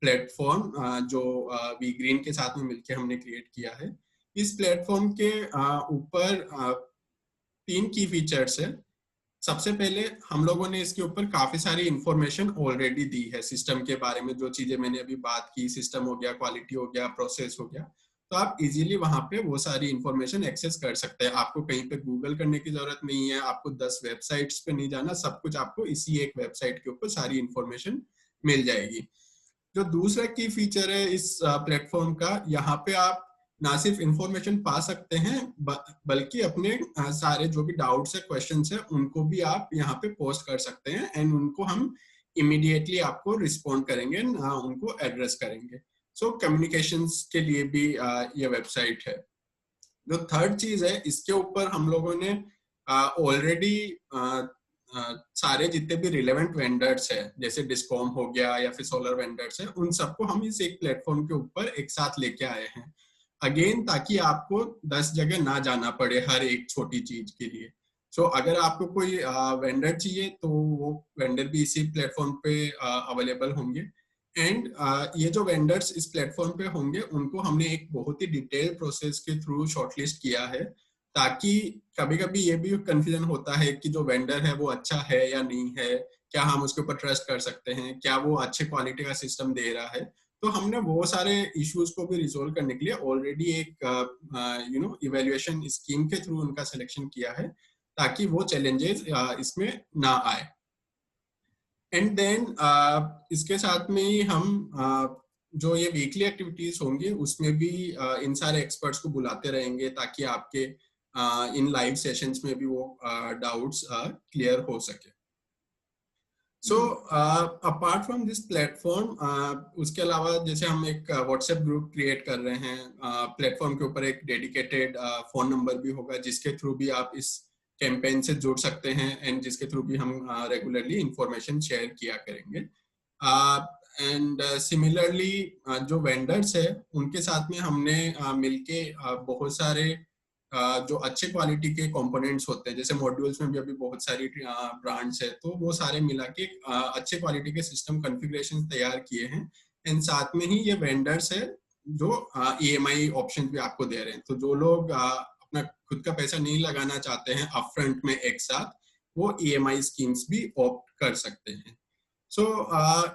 प्लेटफॉर्म, जो वी ग्रीन के साथ में मिलकर हमने क्रिएट किया है। इस प्लेटफॉर्म के ऊपर 3 की फीचर्स है। सबसे पहले हम लोगों ने इसके ऊपर काफी सारी इंफॉर्मेशन ऑलरेडी दी है सिस्टम के बारे में, जो चीजें मैंने अभी बात की, सिस्टम हो गया, क्वालिटी हो गया, प्रोसेस हो गया, तो आप इजीली वहां पे वो सारी इंफॉर्मेशन एक्सेस कर सकते हैं। आपको कहीं पे गूगल करने की जरूरत नहीं है, आपको 10 वेबसाइट्स पे नहीं जाना, सब कुछ आपको इसी एक वेबसाइट के ऊपर सारी इंफॉर्मेशन मिल जाएगी। जो दूसरा की फीचर है इस प्लेटफॉर्म का, यहाँ पे आप ना सिर्फ इंफॉर्मेशन पा सकते हैं बल्कि अपने सारे जो भी डाउट्स है, क्वेश्चंस है, उनको भी आप यहाँ पे पोस्ट कर सकते हैं एंड उनको हम इमीडिएटली आपको रिस्पॉन्ड करेंगे, उनको एड्रेस करेंगे। सो कम्युनिकेशंस के लिए भी ये वेबसाइट है। जो थर्ड चीज है, इसके ऊपर हम लोगों ने ऑलरेडी सारे जितने भी रिलेवेंट वेंडर्स है, जैसे डिस्कॉम हो गया या फिर सोलर वेंडर्स है, उन सबको हम इस एक प्लेटफॉर्म के ऊपर एक साथ लेके आए हैं, अगेन ताकि आपको 10 जगह ना जाना पड़े हर एक छोटी चीज के लिए। सो अगर आपको कोई वेंडर चाहिए तो वो वेंडर भी इसी प्लेटफॉर्म पे अवेलेबल होंगे। एंड ये जो वेंडर्स इस प्लेटफॉर्म पे होंगे उनको हमने एक बहुत ही डिटेल प्रोसेस के थ्रू शॉर्टलिस्ट किया है, ताकि कभी कभी ये भी कंफ्यूजन होता है कि जो वेंडर है वो अच्छा है या नहीं है, क्या हम उसके ऊपर ट्रस्ट कर सकते हैं, क्या वो अच्छे क्वालिटी का सिस्टम दे रहा है। तो हमने वो सारे इश्यूज को भी रिजोल्व करने के लिए ऑलरेडी एक इवेल्युएशन स्कीम के थ्रू उनका सिलेक्शन किया है, ताकि वो चैलेंजेस इसमें ना आए। एंड देन इसके साथ में ही हम जो ये वीकली एक्टिविटीज होंगी उसमें भी इन सारे एक्सपर्ट्स को बुलाते रहेंगे, ताकि आपके इन लाइव सेशंस में भी वो डाउट्स क्लियर हो सके। So apart from this platform, उसके अलावा जैसे हम एक व्हाट्सएप ग्रुप क्रिएट कर रहे हैं, प्लेटफॉर्म के ऊपर एक डेडिकेटेड फोन नंबर भी होगा जिसके थ्रू भी आप इस कैंपेन से जुड़ सकते हैं, एंड जिसके थ्रू भी हम रेगुलरली इंफॉर्मेशन शेयर किया करेंगे। एंड सिमिलरली जो वेंडर्स है उनके साथ में हमने मिलके बहुत सारे जो अच्छे क्वालिटी के कंपोनेंट्स होते हैं, जैसे मॉड्यूल्स में भी अभी बहुत सारी ब्रांड्स है, तो वो सारे मिला के अच्छे क्वालिटी के सिस्टम कॉन्फ़िगरेशन तैयार किए हैं। एंड साथ में ही ये वेंडर्स है जो EMI ऑप्शन भी आपको दे रहे हैं। तो जो लोग अपना खुद का पैसा नहीं लगाना चाहते हैं अपफ्रंट में एक साथ, वो EMI स्कीम्स भी ऑप्ट कर सकते हैं। So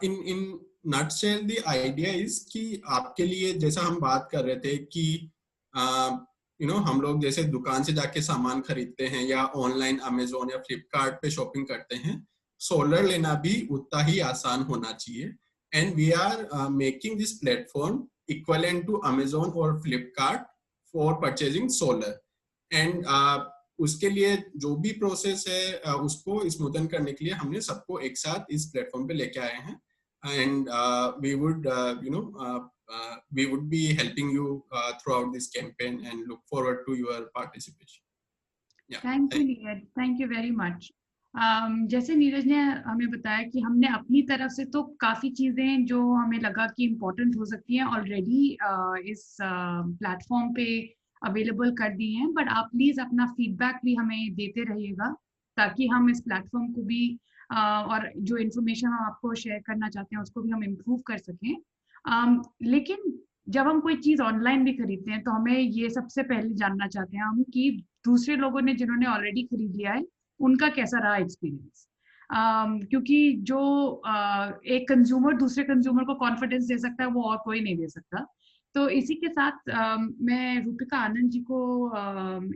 in nutshell the idea is कि आपके लिए, जैसा हम बात कर रहे थे कि हम लोग जैसे दुकान से जाके सामान खरीदते हैं या ऑनलाइन अमेजोन या फ्लिपकार्ट पे शॉपिंग करते हैं, सोलर लेना भी उतना ही आसान होना चाहिए। And we are making this platform equivalent to Amazon और Flipkart for purchasing solar. And उसके लिए जो भी प्रोसेस है उसको स्मूथन करने के लिए हमने सबको एक साथ इस प्लेटफॉर्म पे लेके आए हैं। And we would be helping you throughout this campaign and look forward to your participation. Yeah, thank you Neeraj, thank you very much. जैसे नीरज ने हमें बताया कि हमने अपनी तरफ से तो काफी चीजें जो हमें लगा कि इम्पोर्टेंट हो सकती हैं ऑलरेडी इस प्लेटफॉर्म पे अवेलेबल कर दी हैं, बट आप प्लीज अपना फीडबैक भी हमें देते रहिएगा ताकि हम इस प्लेटफॉर्म को भी और जो इन्फॉर्मेशन हम आपको शेयर करना चाहते हैं उसको भी हम इम्प्रूव कर सकें। लेकिन जब हम कोई चीज ऑनलाइन भी खरीदते हैं तो हमें ये सबसे पहले जानना चाहते हैं हम कि दूसरे लोगों ने जिन्होंने ऑलरेडी खरीद लिया है उनका कैसा रहा एक्सपीरियंस। क्योंकि जो एक कंज्यूमर दूसरे कंज्यूमर को कॉन्फिडेंस दे सकता है वो और कोई नहीं दे सकता। तो इसी के साथ मैं रूपिका आनंद जी को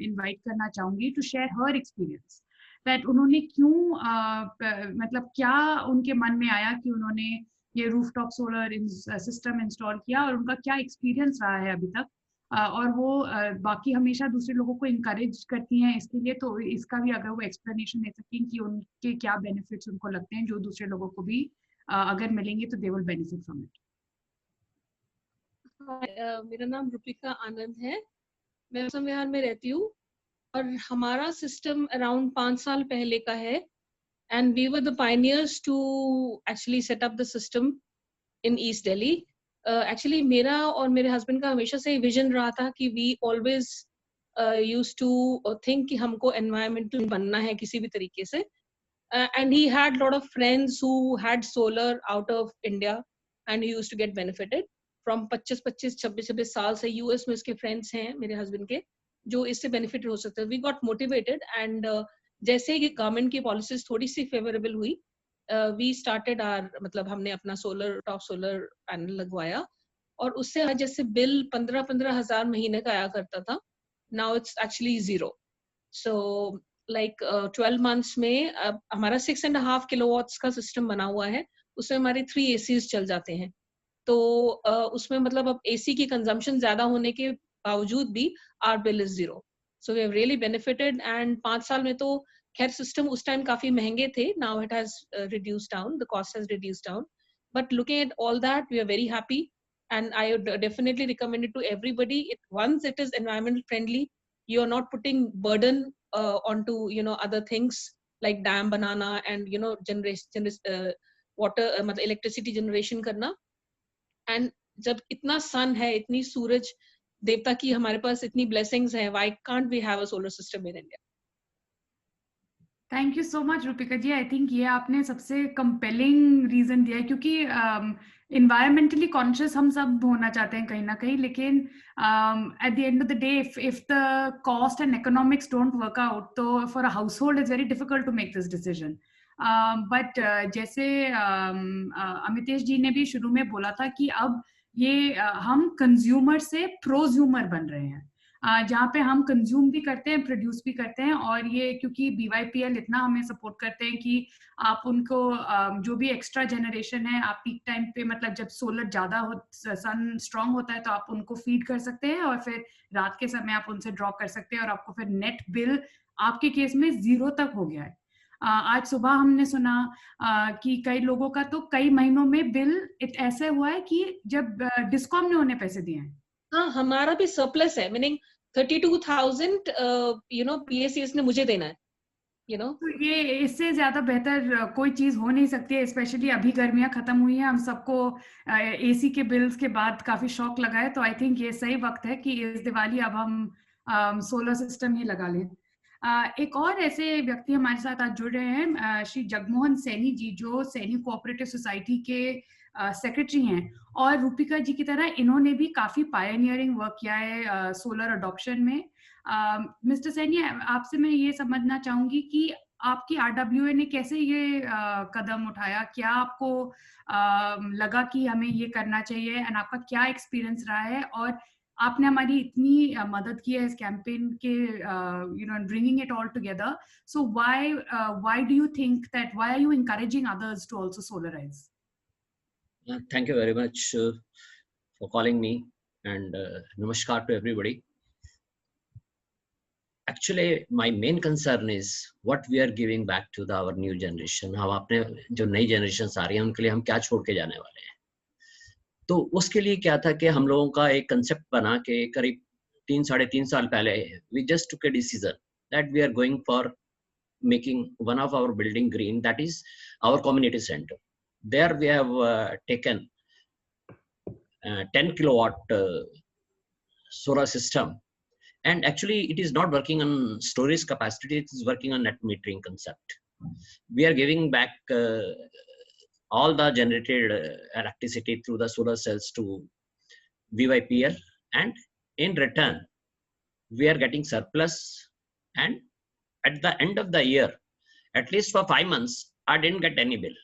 इनवाइट करना चाहूंगी to share her experience that उन्होंने क्यों मतलब क्या उनके मन में आया कि उन्होंने ये रूफटॉप सोलर सिस्टम इंस्टॉल किया और उनका क्या एक्सपीरियंस रहा है अभी तक, और वो बाकी हमेशा दूसरे लोगों को इनकरेज करती हैं इसके लिए। तो इसका भी अगर वो एक्सप्लेनेशन दे सकें कि उनके क्या बेनिफिट्स उनको लगते हैं जो दूसरे लोगों को भी अगर मिलेंगे तो they will benefit from it. मेरा नाम रूपिका आनंद है, मैं असम बिहार में रहती हूँ और हमारा सिस्टम अराउंड 5 साल पहले का है। And we were the pioneers to actually set up the system in East Delhi. Actually, मेरा और मेरे husband का हमेशा से विजन रहा था कि we always used to think कि हमको environmental बनना है किसी भी तरीके से. And he had a lot of friends who had solar out of India and he used to get benefited from 25-26 साल से US में उसके friends हैं मेरे husband के जो इससे benefit हो सकते हैं. We got motivated and जैसे ही गवर्नमेंट की पॉलिसीज थोड़ी सी फेवरेबल हुई, वी स्टार्टेड आर मतलब हमने अपना टॉप सोलर पैनल लगवाया और उससे जैसे बिल 15 हज़ार महीने का आया करता था, now it's actually 0। So like 12 months में अब हमारा 6.5 किलोवाट्स का सिस्टम बना हुआ है, उसमें हमारे 3 ACs चल जाते हैं। तो उसमें मतलब अब AC की कंजम्पशन ज्यादा होने के बावजूद भी our bill is 0। So we have really benefited and 5 साल में तो खैर सिस्टम उस टाइम काफी महंगे थे, now it has reduced down, the cost has reduced down, but looking at all that we are very happy and I would definitely recommend it to everybody. Once it is environmental friendly, you are not putting burden onto other things like dam banana and generation water मतलब electricity generation करना। and जब इतना sun है, इतनी सूरज देवता की हमारे पास इतनी ब्लेसिंग्स हैं, why can't we have a solar system in India? Thank you so much Rupika ji. I think ये आपने सबसे कंपेलिंग रीजन दिया है, क्योंकि इन्वायरमेंटली कॉन्शियस हम सब होना चाहते हैं कहीं ना कहीं, लेकिन at the end of the day if the cost and economics don't work out, तो for a household is very difficult to make this decision. But जैसे अमितेश जी ने भी शुरू में बोला था कि अब ये हम कंज्यूमर से प्रोज्यूमर बन रहे हैं, जहाँ पे हम कंज्यूम भी करते हैं, प्रोड्यूस भी करते हैं. और ये क्योंकि BYPL इतना हमें सपोर्ट करते हैं कि आप उनको जो भी एक्स्ट्रा जनरेशन है, आप पीक टाइम पे, मतलब जब सोलर ज्यादा हो, सन स्ट्रांग होता है, तो आप उनको फीड कर सकते हैं और फिर रात के समय आप उनसे ड्रॉ कर सकते हैं, और आपको फिर नेट बिल आपके केस में 0 तक हो गया है. आज सुबह हमने सुना कि कई लोगों का तो कई महीनों में बिल ऐसे हुआ है कि जब डिस्कॉम ने उन्हें पैसे दिए हैं. हाँ, हमारा भी सरप्लस है, मीनिंग 32,000 BSES ने मुझे देना है, तो ये इससे ज्यादा बेहतर कोई चीज हो नहीं सकती है. स्पेशली अभी गर्मियां खत्म हुई हैं, हम सबको AC के बिल्स के बाद काफी शौक लगा है, तो आई थिंक ये सही वक्त है कि इस दिवाली अब हम सोलर सिस्टम ही लगा लें. एक और ऐसे व्यक्ति हमारे साथ आज जुड़ रहे हैं, श्री जगमोहन सैनी जी, जो सैनी कोऑपरेटिव सोसाइटी के सेक्रेटरी हैं, और रूपिका जी की तरह इन्होंने भी काफी पायनियरिंग वर्क किया है सोलर अडॉप्शन में. मिस्टर सैनी, आपसे मैं ये समझना चाहूंगी कि आपकी RWA ने कैसे ये कदम उठाया, क्या आपको लगा कि हमें ये करना चाहिए, एंड आपका क्या एक्सपीरियंस रहा है, और आपने हमारी इतनी मदद की है इस कैंपेन के, bringing it all together. So why do you think that, why are you encouraging others to also solarize? Thank you very much for calling me, and namaskar to everybody. Actually, my main concern is what we are giving back to our new generation. हम अपने जो नई generations आ रही हैं उनके लिए हम क्या छोड़ के जाने वाले हैं. तो उसके लिए क्या था कि हम लोगों का एक concept बना के करीब 3-3.5 साल पहले we just took a decision that we are going for making one of our building green, that is our community center. There we have taken 10 kilowatt solar system. And actually, it is not working on storage capacity, it is working on net metering concept. We are giving back all the generated electricity through the solar cells to BYPL, and in return, we are getting surplus. And at the end of the year, at least for 5 months, I didn't get any bill.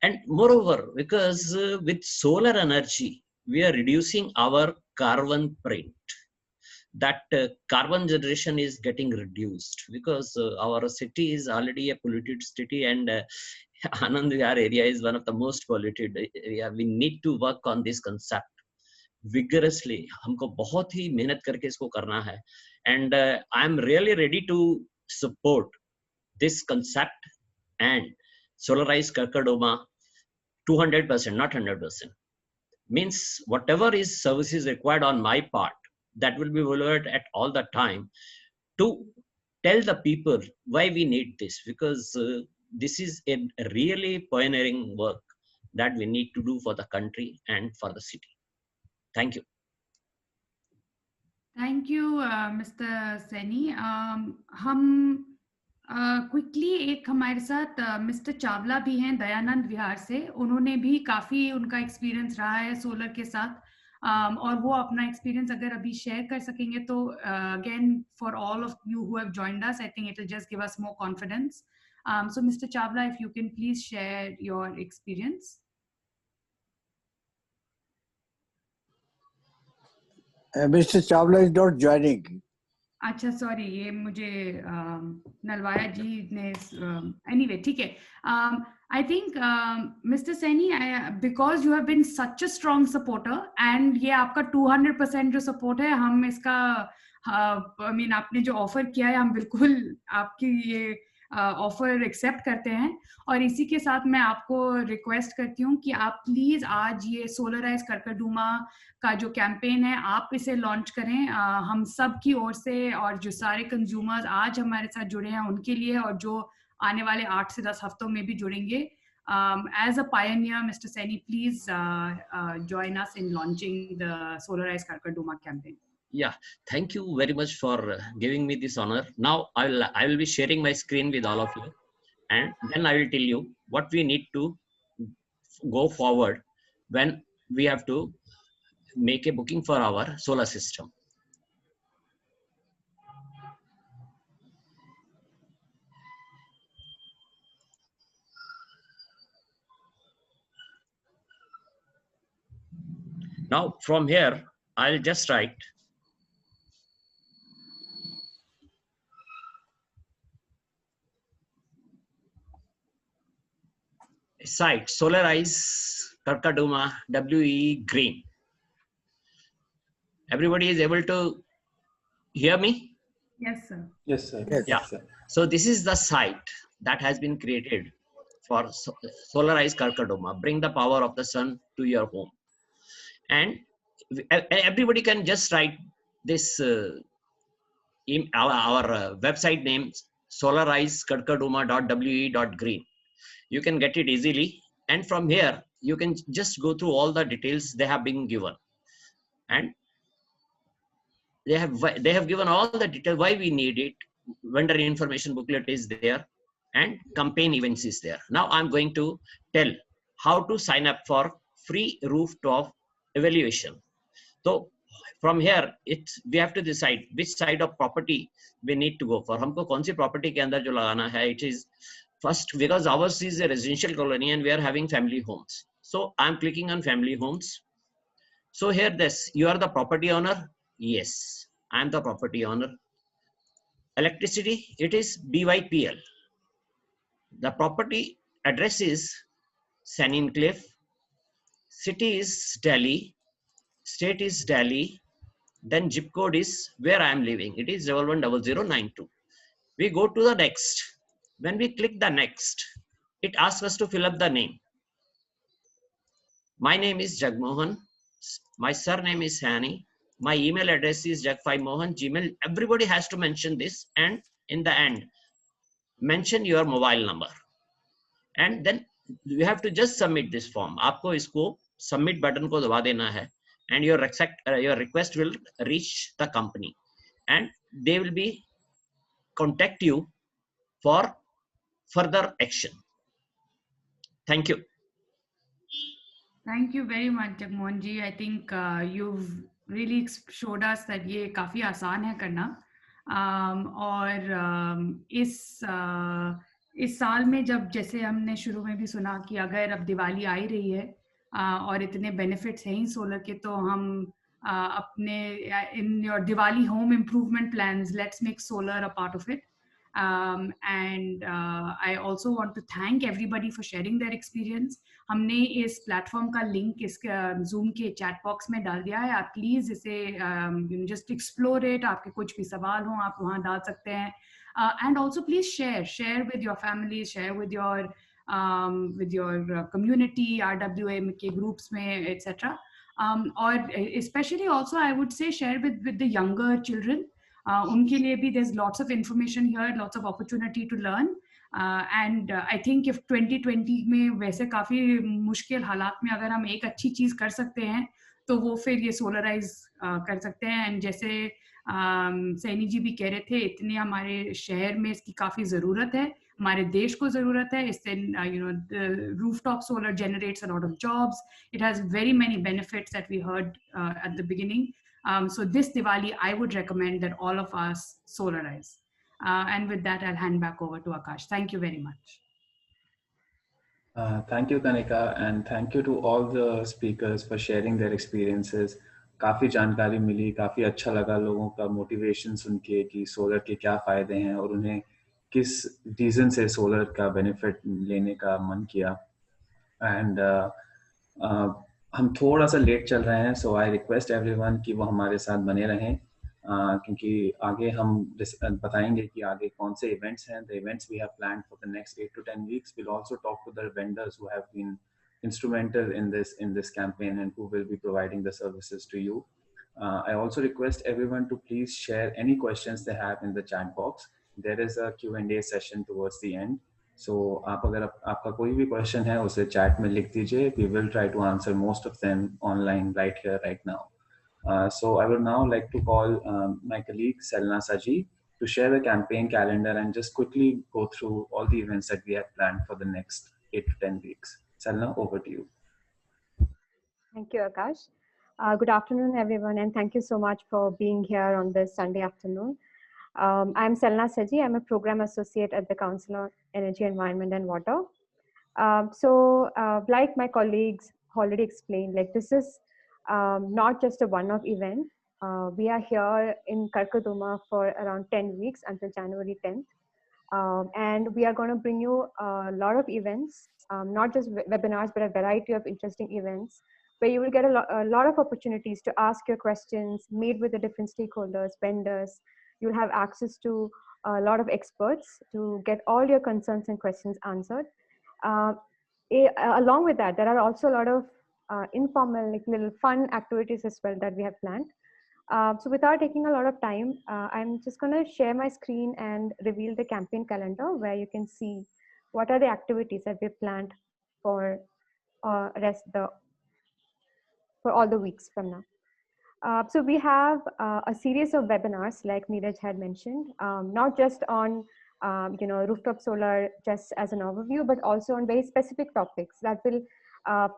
And moreover, because with solar energy, we are reducing our carbon print. That carbon generation is getting reduced because our city is already a polluted city, and Anand Vihar area is one of the most polluted area. We need to work on this concept vigorously. हमको बहुत ही मेहनत करके इसको करना है, and I am really ready to support this concept and Solarise Karkardooma 200%, not 100%. Means whatever is services required on my part, that will be evaluated at all the time to tell the people why we need this, because this is a really pioneering work that we need to do for the country and for the city. Thank you. Thank you, Mr. Seni. हम quickly एक हमारे साथ mister Chawla भी हैं दयानंद विहार से. उन्होंने भी काफी उनका एक्सपीरियंस रहा है सोलर के साथ, और वो अपना एक्सपीरियंस अगर अभी शेयर कर सकेंगे तो again for all of you who have joined us, I think it will just give us more confidence. So mister Chawla, if you can please share your experience. Mr. Chawla is not joining. अच्छा, sorry, ये मुझे नलवाया जी ने, anyway ठीक है. I think mister Saini, because you have been such a strong supporter, and ये आपका 200% जो support है, हम इसका आई मीन आपने जो ऑफर किया है, हम बिल्कुल आपकी ये ऑफर एक्सेप्ट करते हैं. और इसी के साथ मैं आपको रिक्वेस्ट करती हूँ कि आप प्लीज आज ये सोलराइज करकरडूमा का जो कैंपेन है, आप इसे लॉन्च करें हम सब की ओर से, और जो सारे कंज्यूमर्स आज हमारे साथ जुड़े हैं उनके लिए, और जो आने वाले 8 से 10 हफ्तों में भी जुड़ेंगे. As a pioneer, Mr. Seni, please join us in launching the Solarise Karkardooma campaign. Yeah, thank you very much for giving me this honor. Now I will be sharing my screen with all of you, and then I will tell you what we need to go forward when we have to make a booking for our solar system. Now from here, I'll just write a site, Solarise Karkardooma, WE Green. Everybody is able to hear me? Yes, sir. Yes, sir. Yes. Yeah. So this is the site that has been created for Solarise Karkardooma. Bring the power of the sun to your home. And everybody can just write this in our website name, solarisekarkardooma.we.green. You can get it easily. And from here, you can just go through all the details they have been given. And they have given all the details why we need it. Vendor information booklet is there, and campaign events is there. Now I'm going to tell how to sign up for free rooftop evaluation. So from here, we have to decide which side of property we need to go for. हमको कौन सी property के अंदर जो लगाना है? It is first, because ours is a residential colony and we are having family homes. So I'm clicking on family homes. So here you are the property owner. Yes, I am the property owner. Electricity, it is BYPL. The property address is San Enclave. City is Delhi. State is Delhi. Then zip code is where I am living. It is 110092. We go to the next. When we click the next, it asks us to fill up the name. My name is Jagmohan. My surname is Hani. My email address is jag5mohan gmail. Everybody has to mention this, and in the end, mention your mobile number. And then you have to just submit this form. आपको इसको submit button को दबा देना है, and your request will reach the company, and they will be contact you for further action. Thank you. Thank you very much, Jagmohan ji. I think you've really showed us that ये काफी आसान है करना. और इस साल में जब जैसे हमने शुरू में भी सुना कि अगर अब दिवाली आ ही रही है और इतने बेनिफिट्स हैं ही सोलर के, तो हम अपने in your Diwali home improvement plans, let's make solar a part of it. And I also want to thank everybody for sharing their experience. हमने इस प्लेटफॉर्म का लिंक इस जूम के चैट बॉक्स में डाल दिया है. आप प्लीज इसे जस्ट एक्सप्लोर इट. आपके कुछ भी सवाल हो आप वहाँ डाल सकते हैं. And also please share with your family, share with your community, RWM के ग्रुप्स में एट्सेट्रा. और specially also I would say share with the younger children. उनके लिए भी there's lots of information here, lots of opportunity to learn. And I think if 2020 में वैसे काफ़ी मुश्किल हालात में अगर हम एक अच्छी चीज़ कर सकते हैं तो वो फिर ये सोलराइज कर सकते हैं. एंड जैसे सैनी जी भी कह रहे थे, इतने हमारे शहर में इसकी काफ़ी ज़रूरत है, हमारे देश को ज़रूरत है. इससे rooftop solar generates a lot of jobs. It has very many benefits that we heard at the beginning. So this Diwali, I would recommend that all of us solarize. And with that, I'll hand back over to Akash. Thank you very much. Thank you, Kanika, and thank you to all the speakers for sharing their experiences. काफ़ी जानकारी मिली, काफ़ी अच्छा लगा लोगों का motivation सुन के कि solar के क्या फ़ायदे हैं और उन्हें किस रीज़न से सोलर का बेनिफिट लेने का मन किया. एंड हम थोड़ा सा लेट चल रहे हैं, सो आई रिक्वेस्ट एवरीवन कि वो हमारे साथ बने रहें, क्योंकि आगे हम बताएंगे कि आगे कौन से इवेंट्स हैं. The events we have planned for the next 8 to 10 weeks. We'll also talk to the vendors who have been instrumental in this campaign and who will be providing the services to you. I also request everyone to please share any questions they have in the chat box. There is a Q&A session towards the end. So आप अगर आपका कोई भी question है उसे chat में लिख दीजिए. We will try to answer most of them online right here, right now. So I would now like to call my colleague Selna Saji to share the campaign calendar and just quickly go through all the events that we have planned for the next 8 to 10 weeks. Selna, over to you. Thank you, Akash. Good afternoon, everyone, and thank you so much for being here on this Sunday afternoon. I'm Selna Saji. I'm a program associate at the Council on Energy, Environment and Water. Like my colleagues already explained, like this is not just a one-off event. We are here in Karkardooma for around 10 weeks until January 10th. And we are going to bring you a lot of events, not just webinars, but a variety of interesting events where you will get a lot of opportunities to ask your questions, meet with the different stakeholders, vendors. You'll have access to a lot of experts to get all your concerns and questions answered. Along with that, there are also a lot of informal, like little fun activities as well that we have planned. So without taking a lot of time, I'm just going to share my screen and reveal the campaign calendar where you can see what are the activities that we've planned for for all the weeks from now. So we have a series of webinars, like Neeraj had mentioned, not just on rooftop solar just as an overview, but also on very specific topics that will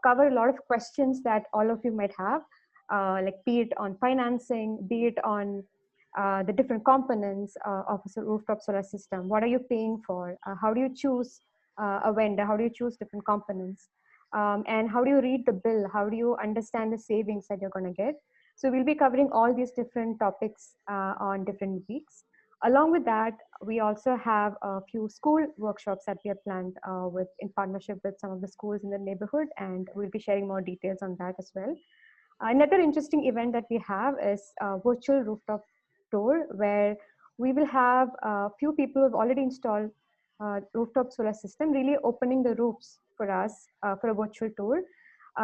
cover a lot of questions that all of you might have, like be it on financing, be it on the different components of a rooftop solar system. What are you paying for? How do you choose a vendor? How do you choose different components? And how do you read the bill? How do you understand the savings that you're going to get? So we'll be covering all these different topics on different weeks. Along with that, we also have a few school workshops that we have planned in partnership with some of the schools in the neighborhood, and we'll be sharing more details on that as well. Another interesting event that we have is a virtual rooftop tour, where we will have a few people who have already installed rooftop solar system really opening the roofs for us for a virtual tour.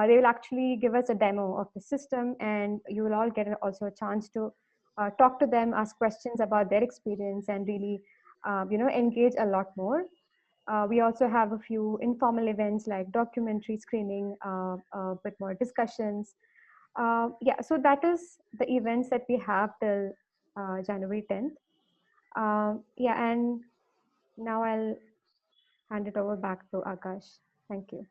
They will actually give us a demo of the system, and you will all get also a chance to talk to them, ask questions about their experience, and really engage a lot more. We also have a few informal events like documentary screening, a bit more discussions. Yeah, so that is the events that we have till January 10th. Yeah, and now I'll hand it over back to Akash. Thank you.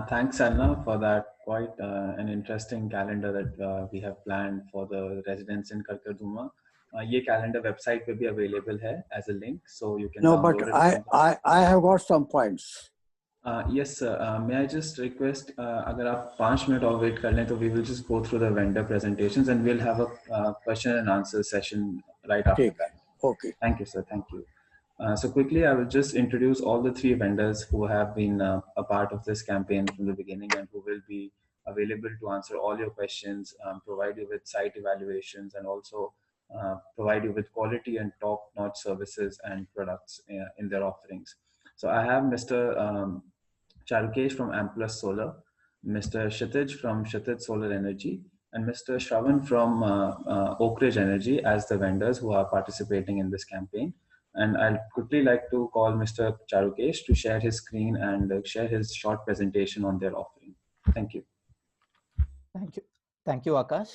Thanks, Anna, for that quite an interesting calendar that we have planned for the residents in Karkardooma. ये calendar website पे भी available है as a link, so you can download it. I have got some points. Yes, sir. May I just request, अगर आप 5 minutes और wait कर लें, तो we will just go through the vendor presentations and we'll have a question and answer session right after that. Okay. Thank you, sir. Thank you. So quickly, I will just introduce all the 3 vendors who have been a part of this campaign from the beginning and who will be available to answer all your questions, provide you with site evaluations, and also provide you with quality and top-notch services and products in their offerings. So I have Mr. Charukesh from Amplus Solar, Mr. Kshitij from Kshitij Solar Energy, and Mr. Shravan from Oak Ridge Energy as the vendors who are participating in this campaign. And I'd quickly like to call Mr. Charukesh to share his screen and share his short presentation on their offering. Thank you. Thank you. Thank you, Akash.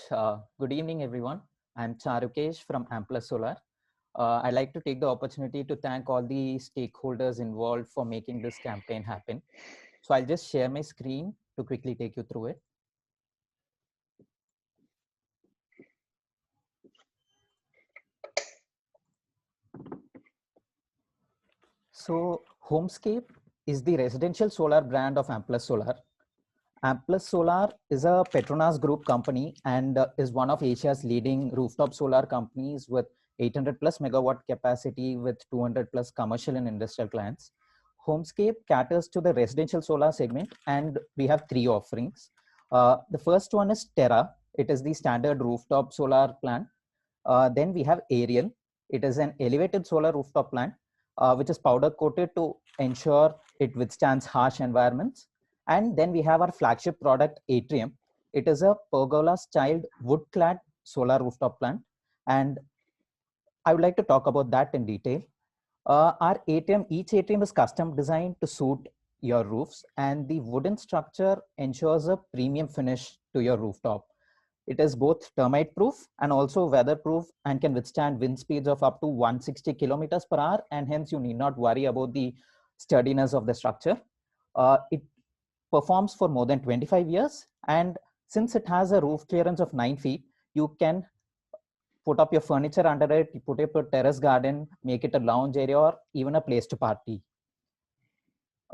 Good evening, everyone. I'm Charukesh from Amplus Solar. I'd like to take the opportunity to thank all the stakeholders involved for making this campaign happen. So I'll just share my screen to quickly take you through it. So Homescape is the residential solar brand of Amplus Solar. Amplus Solar is a Petronas Group company and is one of Asia's leading rooftop solar companies with 800 plus megawatt capacity with 200 plus commercial and industrial clients. Homescape caters to the residential solar segment, and we have 3 offerings. The first one is Terra. It is the standard rooftop solar plant. Then we have Ariel. It is an elevated solar rooftop plant, which is powder coated to ensure it withstands harsh environments. And then we have our flagship product, Atrium. It is a pergola-styled wood-clad solar rooftop plant. And I would like to talk about that in detail. Our Atrium, each Atrium is custom designed to suit your roofs, and the wooden structure ensures a premium finish to your rooftop. It is both termite proof and also weather proof and can withstand wind speeds of up to 160 kilometers per hour, and hence you need not worry about the sturdiness of the structure. It performs for more than 25 years, and since it has a roof clearance of 9 feet, you can put up your furniture under it, you put up a terrace garden, make it a lounge area or even a place to party.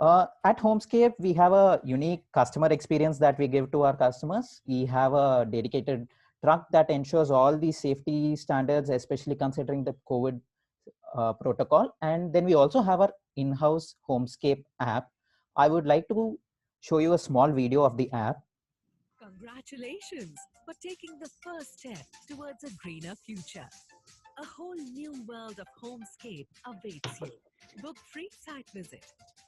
At Homescape, we have a unique customer experience that we give to our customers. We have a dedicated truck that ensures all the safety standards, especially considering the COVID protocol. And then we also have our in-house Homescape app. I would like to show you a small video of the app. Congratulations for taking the first step towards a greener future. A whole new world of Homescape awaits you. Book free site visit,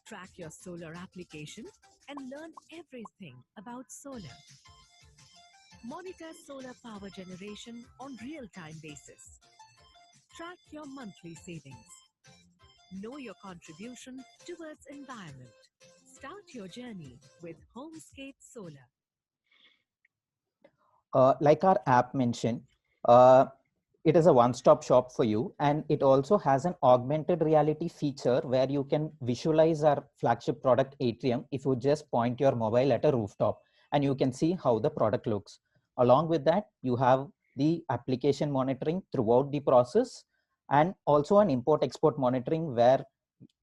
track your solar application, and learn everything about solar. Monitor solar power generation on real-time basis. Track your monthly savings. Know your contribution towards environment. Start your journey with Homescape Solar. Like our app mentioned, it is a one-stop shop for you, and it also has an augmented reality feature where you can visualize our flagship product Atrium if you just point your mobile at a rooftop, and you can see how the product looks. Along with that, you have the application monitoring throughout the process, and also an import-export monitoring where,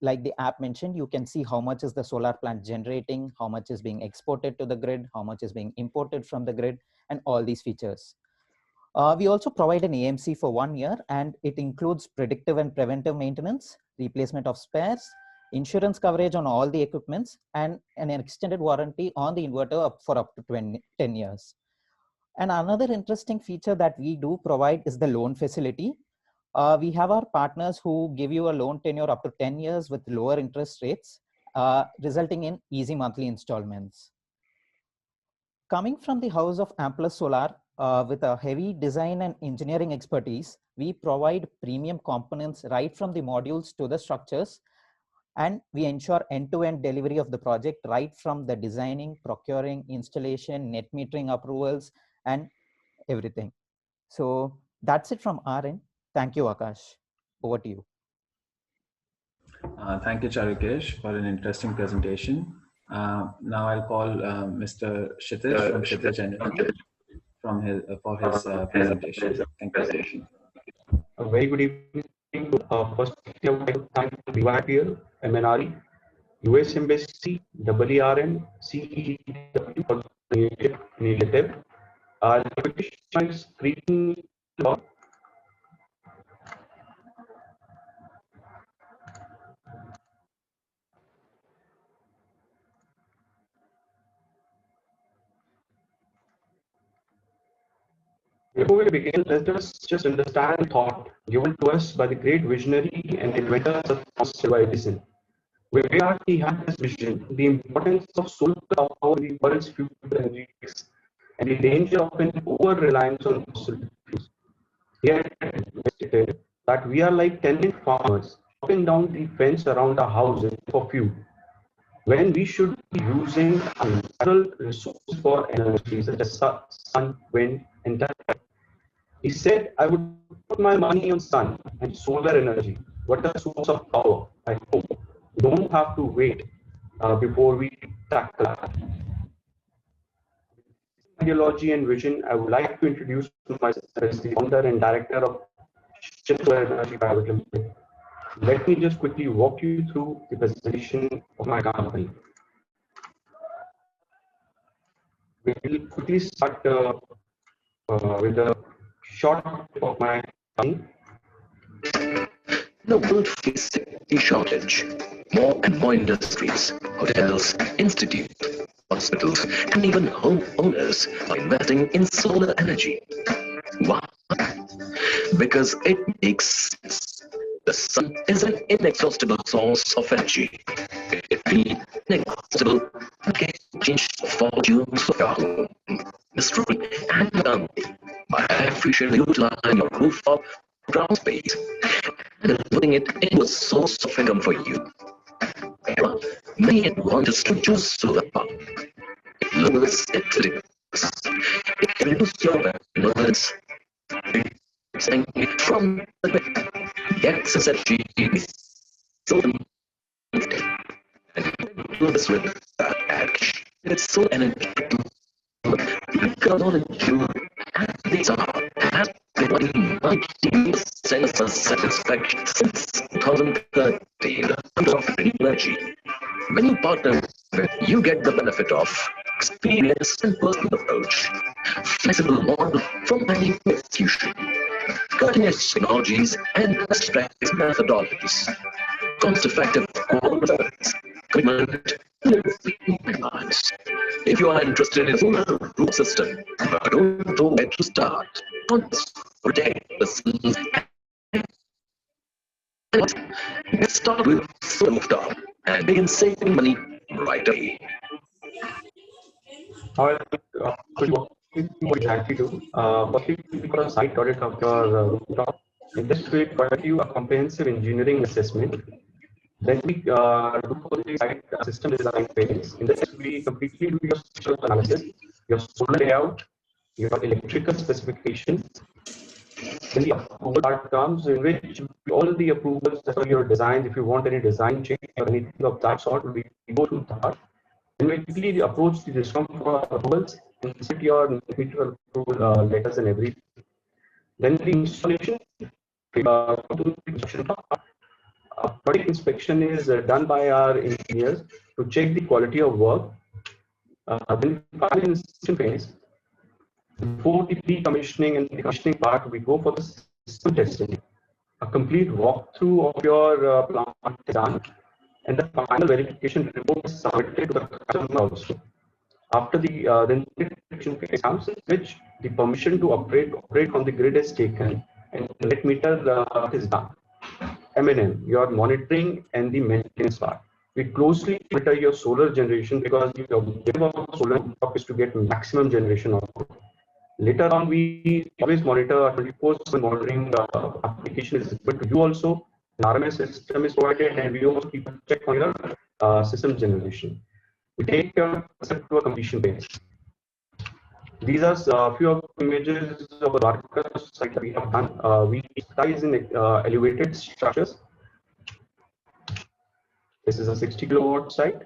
like the app mentioned, you can see how much is the solar plant generating, how much is being exported to the grid, how much is being imported from the grid, and all these features. We also provide an AMC for 1 year, and it includes predictive and preventive maintenance, replacement of spares, insurance coverage on all the equipments, and an extended warranty on the inverter for up to 10 years. And another interesting feature that we do provide is the loan facility. We have our partners who give you a loan tenure up to 10 years with lower interest rates, resulting in easy monthly installments. Coming from the house of Amplus Solar, with a heavy design and engineering expertise, we provide premium components right from the modules to the structures, and we ensure end-to-end delivery of the project right from the designing, procuring, installation, net metering approvals, and everything. So that's it from our end. Thank you, Akash. Over to you. Thank you, Charukesh, for an interesting presentation. Now I'll call Mr. Kshitij from Kshitij Energy for his presentation. Thank you. A very good evening. First, I would like to thank BYPL, MNRE, US Embassy, EERM, CEEW for the initiative. Greeting to all. Before we begin, let us just understand the thought given to us by the great visionary and inventor of civilization. We already have this vision, the importance of solar power in the world's future energy mix, and the danger of an over-reliance on fossil fuels. Here it that we are like tenant farmers chopping down the fence around our houses for fuel, when we should be using natural resources for energy such as sun, wind, and tide. He said, I would put my money on sun and solar energy. What a source of power. I hope we don't have to wait before we tackle that. Ideology and vision, I would like to introduce myself as the founder and director of Solar Energy Private Limited. Let me just quickly walk you through the presentation of my company. We will quickly start with a short of my company. The world faces a shortage. More and more industries, hotels, institutes, hospitals, and even homeowners are investing in solar energy. Why? Because it makes sense. The sun is an inexhaustible source of energy. It is inexhaustible and can change fortunes of your home, industry, and economy by efficiently utilizing your rooftop ground space and putting it into a source of income for you. However, Many want us to choose solar power. It lowers its risks. It reduces your noise. It's from the grid. The excess energy is so limited. And do this with action. It's so energy. Because you and these are has been 90% of satisfaction since 2013 of energy. When you partner, you get the benefit of experience and personal approach, flexible model from any institution, cutting-edge technologies and best practice methodologies, cost-effective quality, commitment, guidelines. If you are interested in a solar roof system, but don't know where to start, protect the let's start with solar rooftop and begin saving money right away. Could you walk me through what exactly do? Firstly, we got a site audit of your rooftop. In this, we provide you a comprehensive engineering assessment. Then we do for the site system design phase. In this, we completely do your structural analysis, your solar layout, your electrical specifications. Then the approval part comes in which all the approvals for your design, if you want any design change or anything of that sort, we go to that. Then we quickly approach the DISCOM for approvals and set your individual approval letters and everything. Then the installation, product inspection is done by our engineers to check the quality of work. Then the installation phase. Before the pre-commissioning and the commissioning part, we go for the system testing. A complete walkthrough of your plant is done, and the final verification report is submitted to the customer also. After the then verification phase comes, in which the permission to operate on the grid is taken, and the net meter is done. M&M, your monitoring and the maintenance part. We closely monitor your solar generation because the objective of solar is to get maximum generation output. Later on, we always monitor 24/7 monitoring application is equipped to you also. An RMS system is provided, and we also keep a check on your system generation. We take your concept to a completion phase. These are a few of the images of the Dwarka site that we have done. We specialize in elevated structures. This is a 60 kilowatt site.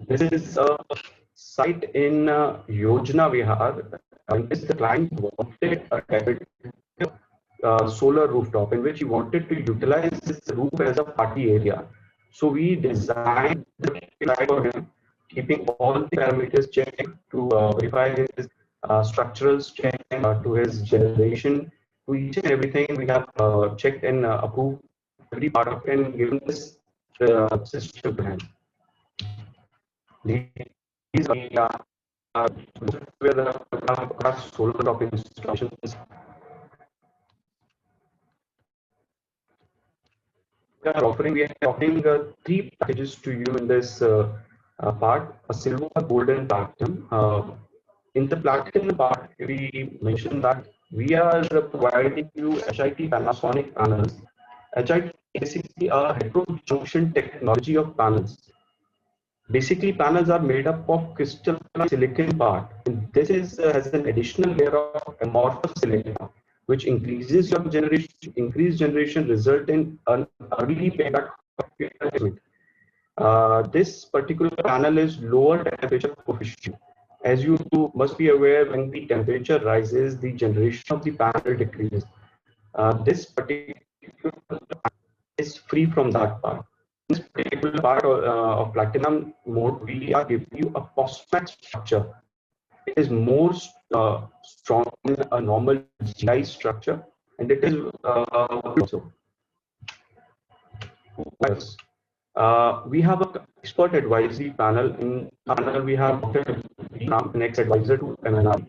This is a site in Yojana Vihar. This the client wanted a solar rooftop in which he wanted to utilize this roof as a party area. So we designed the site for him, keeping all the parameters checked to verify his structural strength to his generation, to each and everything. We have checked and approved every part of it and given this system to him. These are where the solar rooftop installations. We are offering 3 packages to you in this part: a silver, gold, and platinum. In the platinum part, we mentioned that we are providing you HIT Panasonic panels. HIT is basically a heterojunction technology of panels. Basically, panels are made up of crystalline silicon part, and this is has an additional layer of amorphous silicon, which increases your generation. Increased generation result in an early payback. This particular panel is lower temperature coefficient. As you must be aware, when the temperature rises, the generation of the panel decreases. This particular is free from that part. This particular part of platinum mode, we are giving you a post-max structure. It is more strong than a normal GI structure, and it is also. We have an expert advisory panel. In panel, we have an ex-advisor to MNR.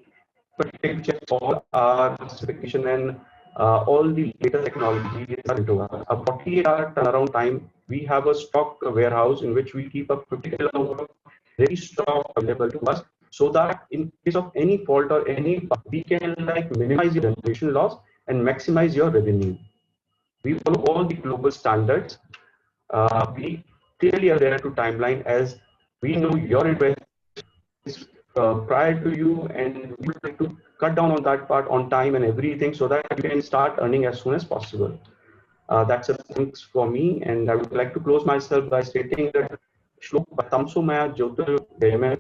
But it checks all our specification and all the latest technology is into a 48-hour turnaround time. We have a stock warehouse in which we keep a critical amount of ready stock available to us, so that in case of any fault or any, we can minimize your generation loss and maximize your revenue. We follow all the global standards. We clearly are there to timeline, as we know your investment is prior to you, and we would like to cut down on that part on time and everything so that you can start earning as soon as possible. That's a thanks for me, and I would like to close myself by stating that Shlok Patamso Maya Jyotir,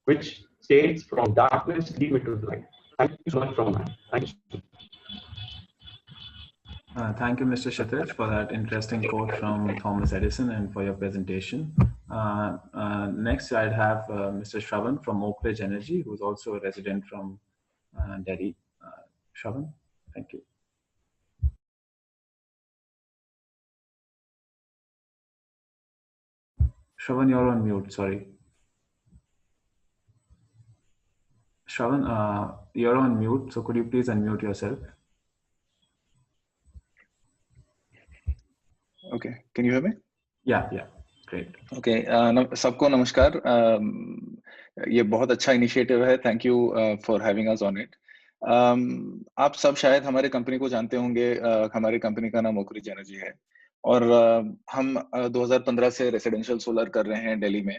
which states from darkness lead me to the light. Thank you so much from my. Thank you. Thank you, Mr. Kshitij, for that interesting quote from Thomas Edison and for your presentation. Next, I'd have Mr. Shravan from Oak Ridge Energy, who's also a resident from Delhi. Shravan, thank you. Shravan, you're on mute, sorry. Shravan, you're on mute, so could you please unmute yourself? Okay, can you hear me? Yeah, great. Okay, सबको नमस्कार. ये बहुत अच्छा initiative है. Thank you for having us on it. आप सब शायद हमारे कंपनी को जानते होंगे. हमारी कंपनी का नाम ओक रिज एनर्जी है और हम 2015 से रेसिडेंशियल सोलर कर रहे हैं दिल्ली में.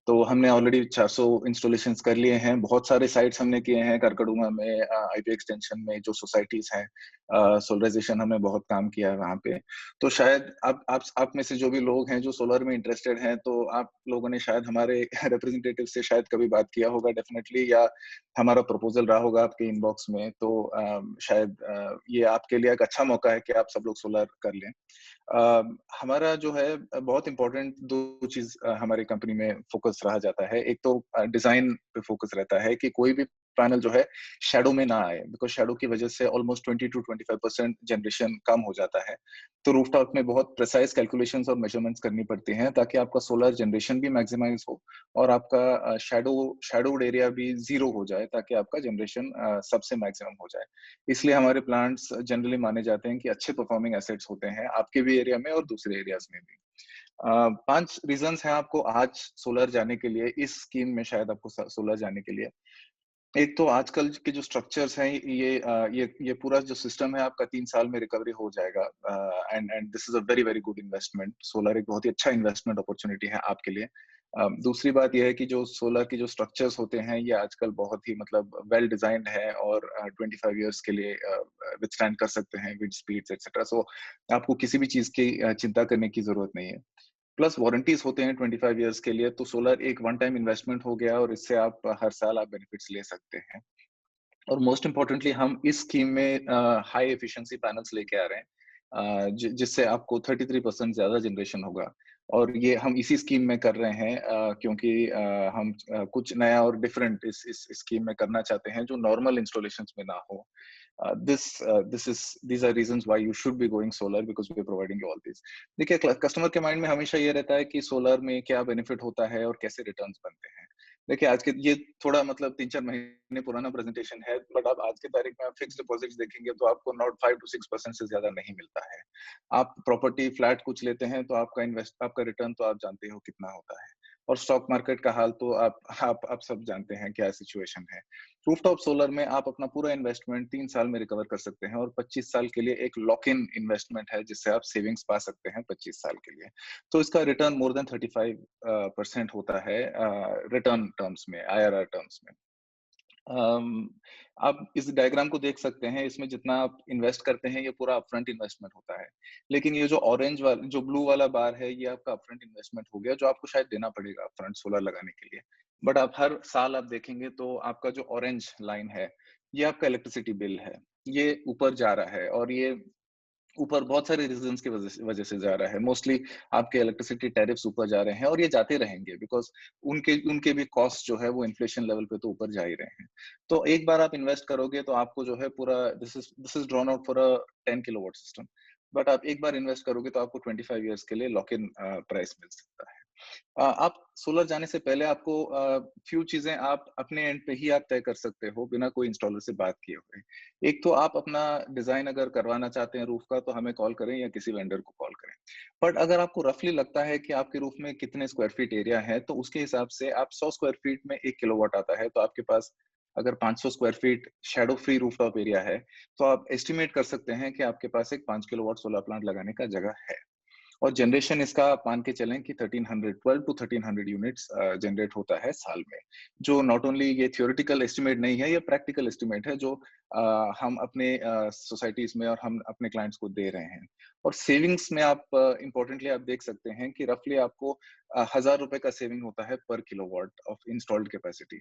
तो हमने ऑलरेडी 400 इंस्टॉलेशंस कर लिए हैं. बहुत सारे साइट्स हमने किए हैं. करकड़ूमा में, आईपी एक्सटेंशन में जो सोसाइटीज हैं, सोलराइजेशन हमने बहुत काम किया है वहाँ पे. तो शायद आप में से जो भी लोग हैं जो सोलर में इंटरेस्टेड हैं, तो आप लोगों ने शायद हमारे रिप्रेजेंटेटिव से शायद कभी बात किया होगा डेफिनेटली, या हमारा प्रपोजल रहा होगा आपके इनबॉक्स में. तो शायद ये आपके लिए एक अच्छा मौका है कि आप सब लोग सोलर कर लें. हमारा जो है बहुत इंपॉर्टेंट दो चीज हमारी कंपनी में फोकस रहा जाता है. एक तो डिजाइन पे फोकस रहता है कि कोई भी पैनल जो है शैडो में ना आए, बिकॉज शैडो की वजह से ऑलमोस्ट 20 to 25% जनरेशन कम हो जाता है. तो रूफटॉप में बहुत प्रिसाइज कैलकुलेशंस और मेजरमेंट्स करनी पड़ती हैं ताकि आपका सोलर जनरेशन भी मैक्सिमाइज हो और आपका शैडोड एरिया भी जीरो हो जाए, ताकि आपका जनरेशन सबसे मैक्सिमम हो जाए. इसलिए हमारे प्लांट्स जनरली माने जाते हैं कि अच्छे परफॉर्मिंग एसेट्स होते हैं आपके भी एरिया में और दूसरे एरियाज में भी. 5 रीजंस हैं आपको आज सोलर जाने के लिए, इस स्कीम में शायद आपको सोलर जाने के लिए. एक तो आजकल के जो स्ट्रक्चर्स हैं, ये पूरा जो सिस्टम है आपका 3 साल में रिकवरी हो जाएगा. And this is a very very good investment. Solar एक बहुत ही अच्छा इन्वेस्टमेंट अपॉर्चुनिटी है आपके लिए. दूसरी बात यह है कि जो सोलर के जो स्ट्रक्चर्स होते हैं ये आजकल बहुत ही मतलब वेल डिजाइंड है और 25 इयर्स के लिए विथस्टैंड कर सकते हैं विंड स्पीड्स एक्सेट्रा. सो आपको किसी भी चीज की चिंता करने की जरूरत नहीं है. प्लस वारंटीज होते हैं 25 इयर्स के लिए. तो सोलर एक वन टाइम इन्वेस्टमेंट हो गया और इससे आप हर साल आप बेनिफिट्स ले सकते हैं. और मोस्ट इम्पोर्टेंटली हम इस स्कीम में हाई एफिशिएंसी पैनल्स लेके आ रहे हैं, जिससे आपको 33% ज्यादा जनरेशन होगा. और ये हम इसी स्कीम में कर रहे हैं क्योंकि हम कुछ नया और डिफरेंट इस स्कीम में करना चाहते हैं जो नॉर्मल इंस्टॉलेशंस में ना हो. These are reasons why you should be going solar, because we are providing you all these. देखिए, कस्टमर के माइंड में हमेशा ये रहता है कि सोलर में क्या बेनिफिट होता है और कैसे रिटर्न्स बनते हैं. देखिए, आज के ये थोड़ा मतलब 3-4 महीने पुराना प्रेजेंटेशन है, बट आप आज के तारीख में आप फिक्स्ड डिपॉजिट्स देखेंगे तो आपको नॉट 5 to 6% से ज्यादा नहीं मिलता है. आप प्रॉपर्टी फ्लैट कुछ लेते हैं तो आपका रिटर्न तो आप जानते हो कितना होता है. और स्टॉक मार्केट का हाल तो आप सब जानते हैं क्या सिचुएशन है. रूफटॉप सोलर में आप अपना पूरा इन्वेस्टमेंट 3 साल में रिकवर कर सकते हैं और 25 साल के लिए एक लॉक इन इन्वेस्टमेंट है जिससे आप सेविंग्स पा सकते हैं 25 साल के लिए. तो इसका रिटर्न मोर देन 35% होता है रिटर्न टर्म्स में, IRR टर्म्स में. आप इस डायग्राम को देख सकते हैं. इसमें जितना आप इन्वेस्ट करते हैं ये पूरा अपफ्रंट इन्वेस्टमेंट होता है. लेकिन ये जो ऑरेंज वाला, जो ब्लू वाला बार है, ये आपका अपफ्रंट इन्वेस्टमेंट हो गया जो आपको शायद देना पड़ेगा अपफ्रंट सोलर लगाने के लिए. बट आप हर साल आप देखेंगे तो आपका जो ऑरेंज लाइन है ये आपका इलेक्ट्रिसिटी बिल है, ये ऊपर जा रहा है. और ये ऊपर बहुत सारे रीजंस की वजह से जा रहा है. मोस्टली आपके इलेक्ट्रिसिटी टैरिफ्स ऊपर जा रहे हैं और ये जाते रहेंगे बिकॉज उनके भी कॉस्ट जो है वो इन्फ्लेशन लेवल पे तो ऊपर जा ही रहे हैं. तो एक बार आप इन्वेस्ट करोगे तो आपको जो है पूरा this is drawn out for a 10 kilowatt system. But आप एक बार इन्वेस्ट करोगे तो आपको 25 इयर्स के लिए लॉक इन प्राइस मिल सकता है. आप सोलर जाने से पहले आपको फ्यू चीजें आप अपने एंड पे ही आप तय कर सकते हो बिना कोई इंस्टॉलर से बात किए हुए. एक तो आप अपना डिजाइन अगर करवाना चाहते हैं रूफ का तो हमें कॉल करें या किसी वेंडर को कॉल करें. बट अगर आपको रफली लगता है कि आपके रूफ में कितने स्क्वायर फीट एरिया है तो उसके हिसाब से आप 100 स्क्वायर फीट में 1 किलोवाट आता है. तो आपके पास अगर 500 square feet shadow free rooftop area है तो आप एस्टिमेट कर सकते हैं कि आपके पास एक 5 किलोवाट सोलर प्लांट लगाने का जगह है. और जनरेशन इसका मान के चलें कि 12 to 1300 यूनिट्स जनरेट होता है साल में, जो नॉट ओनली ये थियोरेटिकल एस्टिमेट नहीं है, ये प्रैक्टिकल एस्टिमेट है जो हम अपने सोसाइटीज में और हम अपने क्लाइंट्स को दे रहे हैं। और सेविंग्स में आप इंपॉर्टेंटली आप देख सकते हैं कि रफली आपको 1000 रुपए का सेविंग होता है पर kilowatt of installed capacity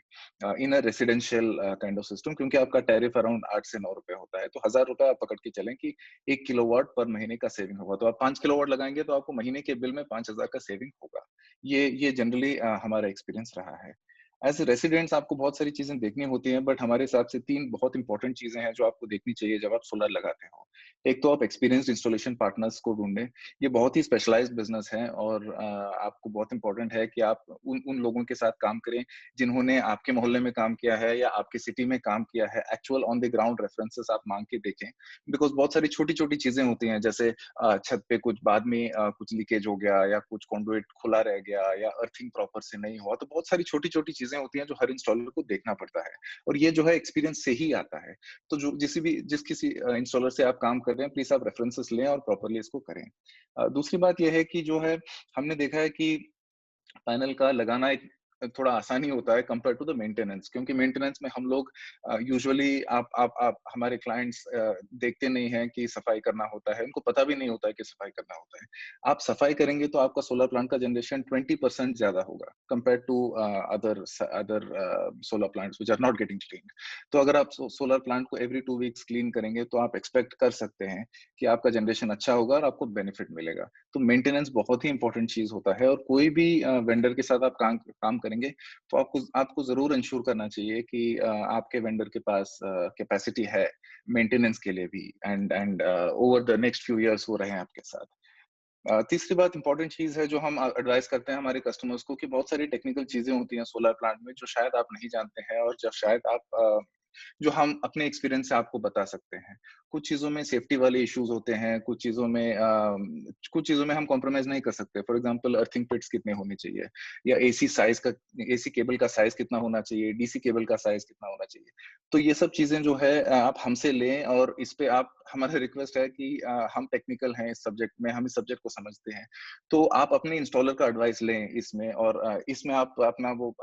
in a residential kind of system, क्योंकि आपका टैरिफ अराउंड 8 से 9 रुपए होता है। तो 1000 रुपए आप पकड़ के चलें कि 1 किलोवाट पर महीने का सेविंग होगा। तो आप 5 किलोवाट लगाएंगे तो आपको महीने के बिल में 5000 का सेविंग होगा। ये जनरली हमारा एक्सपीरियंस रहा है। एज रेसिडेंट्स आपको बहुत सारी चीजें देखनी होती हैं, बट हमारे हिसाब से 3 बहुत इंपॉर्टेंट चीजें हैं जो आपको देखनी चाहिए जब आप सोलर लगाते हो। एक तो आप एक्सपीरियंस्ड इंस्टॉलेशन पार्टनर्स को ढूंढें। ये बहुत ही स्पेशलाइज्ड बिजनेस है और आपको बहुत इंपॉर्टेंट है कि आप उन लोगों के साथ काम करें जिन्होंने आपके मोहल्ले में काम किया है या आपके सिटी में काम किया है। Actual on the ground references आप मांग के देखें, बिकॉज बहुत सारी छोटी छोटी चीजें होती हैं, जैसे छत पे कुछ बाद में कुछ लीकेज हो गया या कुछ कॉन्डुइट खुला रह गया या अर्थिंग प्रॉपर से नहीं हुआ। तो बहुत सारी छोटी छोटी चीजें होती हैं जो हर इंस्टॉलर को देखना पड़ता है, और ये जो है एक्सपीरियंस से ही आता है। तो जो जिस किसी इंस्टॉलर से आप काम कर रहे हैं, प्लीज आप रेफरेंसेस लें और प्रॉपरली इसको करें। दूसरी बात यह है कि जो है हमने देखा है कि पैनल का लगाना एक थोड़ा आसानी होता है कंपेयर टू द मेंटेनेंस, क्योंकि मेंटेनेंस में हम लोग यूजुअली आप हमारे क्लाइंट्स देखते नहीं हैं कि सफाई करना होता है, उनको पता भी नहीं होता है कि सफाई करना होता है। आप सफाई करेंगे तो आपका सोलर प्लांट का जनरेशन 20% ज्यादा होगा compare to other solar plants which are not getting clean. तो अगर आप सोलर प्लांट को एवरी 2 वीक्स क्लीन करेंगे तो आप एक्सपेक्ट कर सकते हैं कि आपका जनरेशन अच्छा होगा और आपको बेनिफिट मिलेगा। तो मेंटेनेंस बहुत ही इंपॉर्टेंट चीज होता है, और कोई भी वेंडर के साथ आप काम करेंगे तो आपको जरूर इंश्योर करना चाहिए कि आपके वेंडर के पास कैपेसिटी है मेंटेनेंस के लिए भी, and over the next few years वो रहे आपके साथ। तीसरी बात इंपॉर्टेंट चीज है जो हम एडवाइस करते हैं हमारे कस्टमर्स को, कि बहुत सारी टेक्निकल चीजें होती हैं सोलर प्लांट में जो शायद आप नहीं जानते हैं, और जब शायद आप जो हम अपने एक्सपीरियंस से आपको बता सकते हैं। कुछ चीजों में सेफ्टी वाले इश्यूज होते हैं, कुछ चीजों में हम कॉम्प्रोमाइज नहीं कर सकते। फॉर एग्जांपल अर्थिंग पिट्स कितने होने चाहिए, या एसी केबल का साइज कितना होना चाहिए, डीसी केबल का साइज कितना होना चाहिए। तो ये सब चीजें जो है आप हमसे लें, और इस पे आप हमारा रिक्वेस्ट है कि हम टेक्निकल हैं इस सब्जेक्ट में, हम इस सब्जेक्ट को समझते हैं, तो आप अपने इंस्टॉलर का एडवाइस लें इसमें। और इसमें आप अपना वो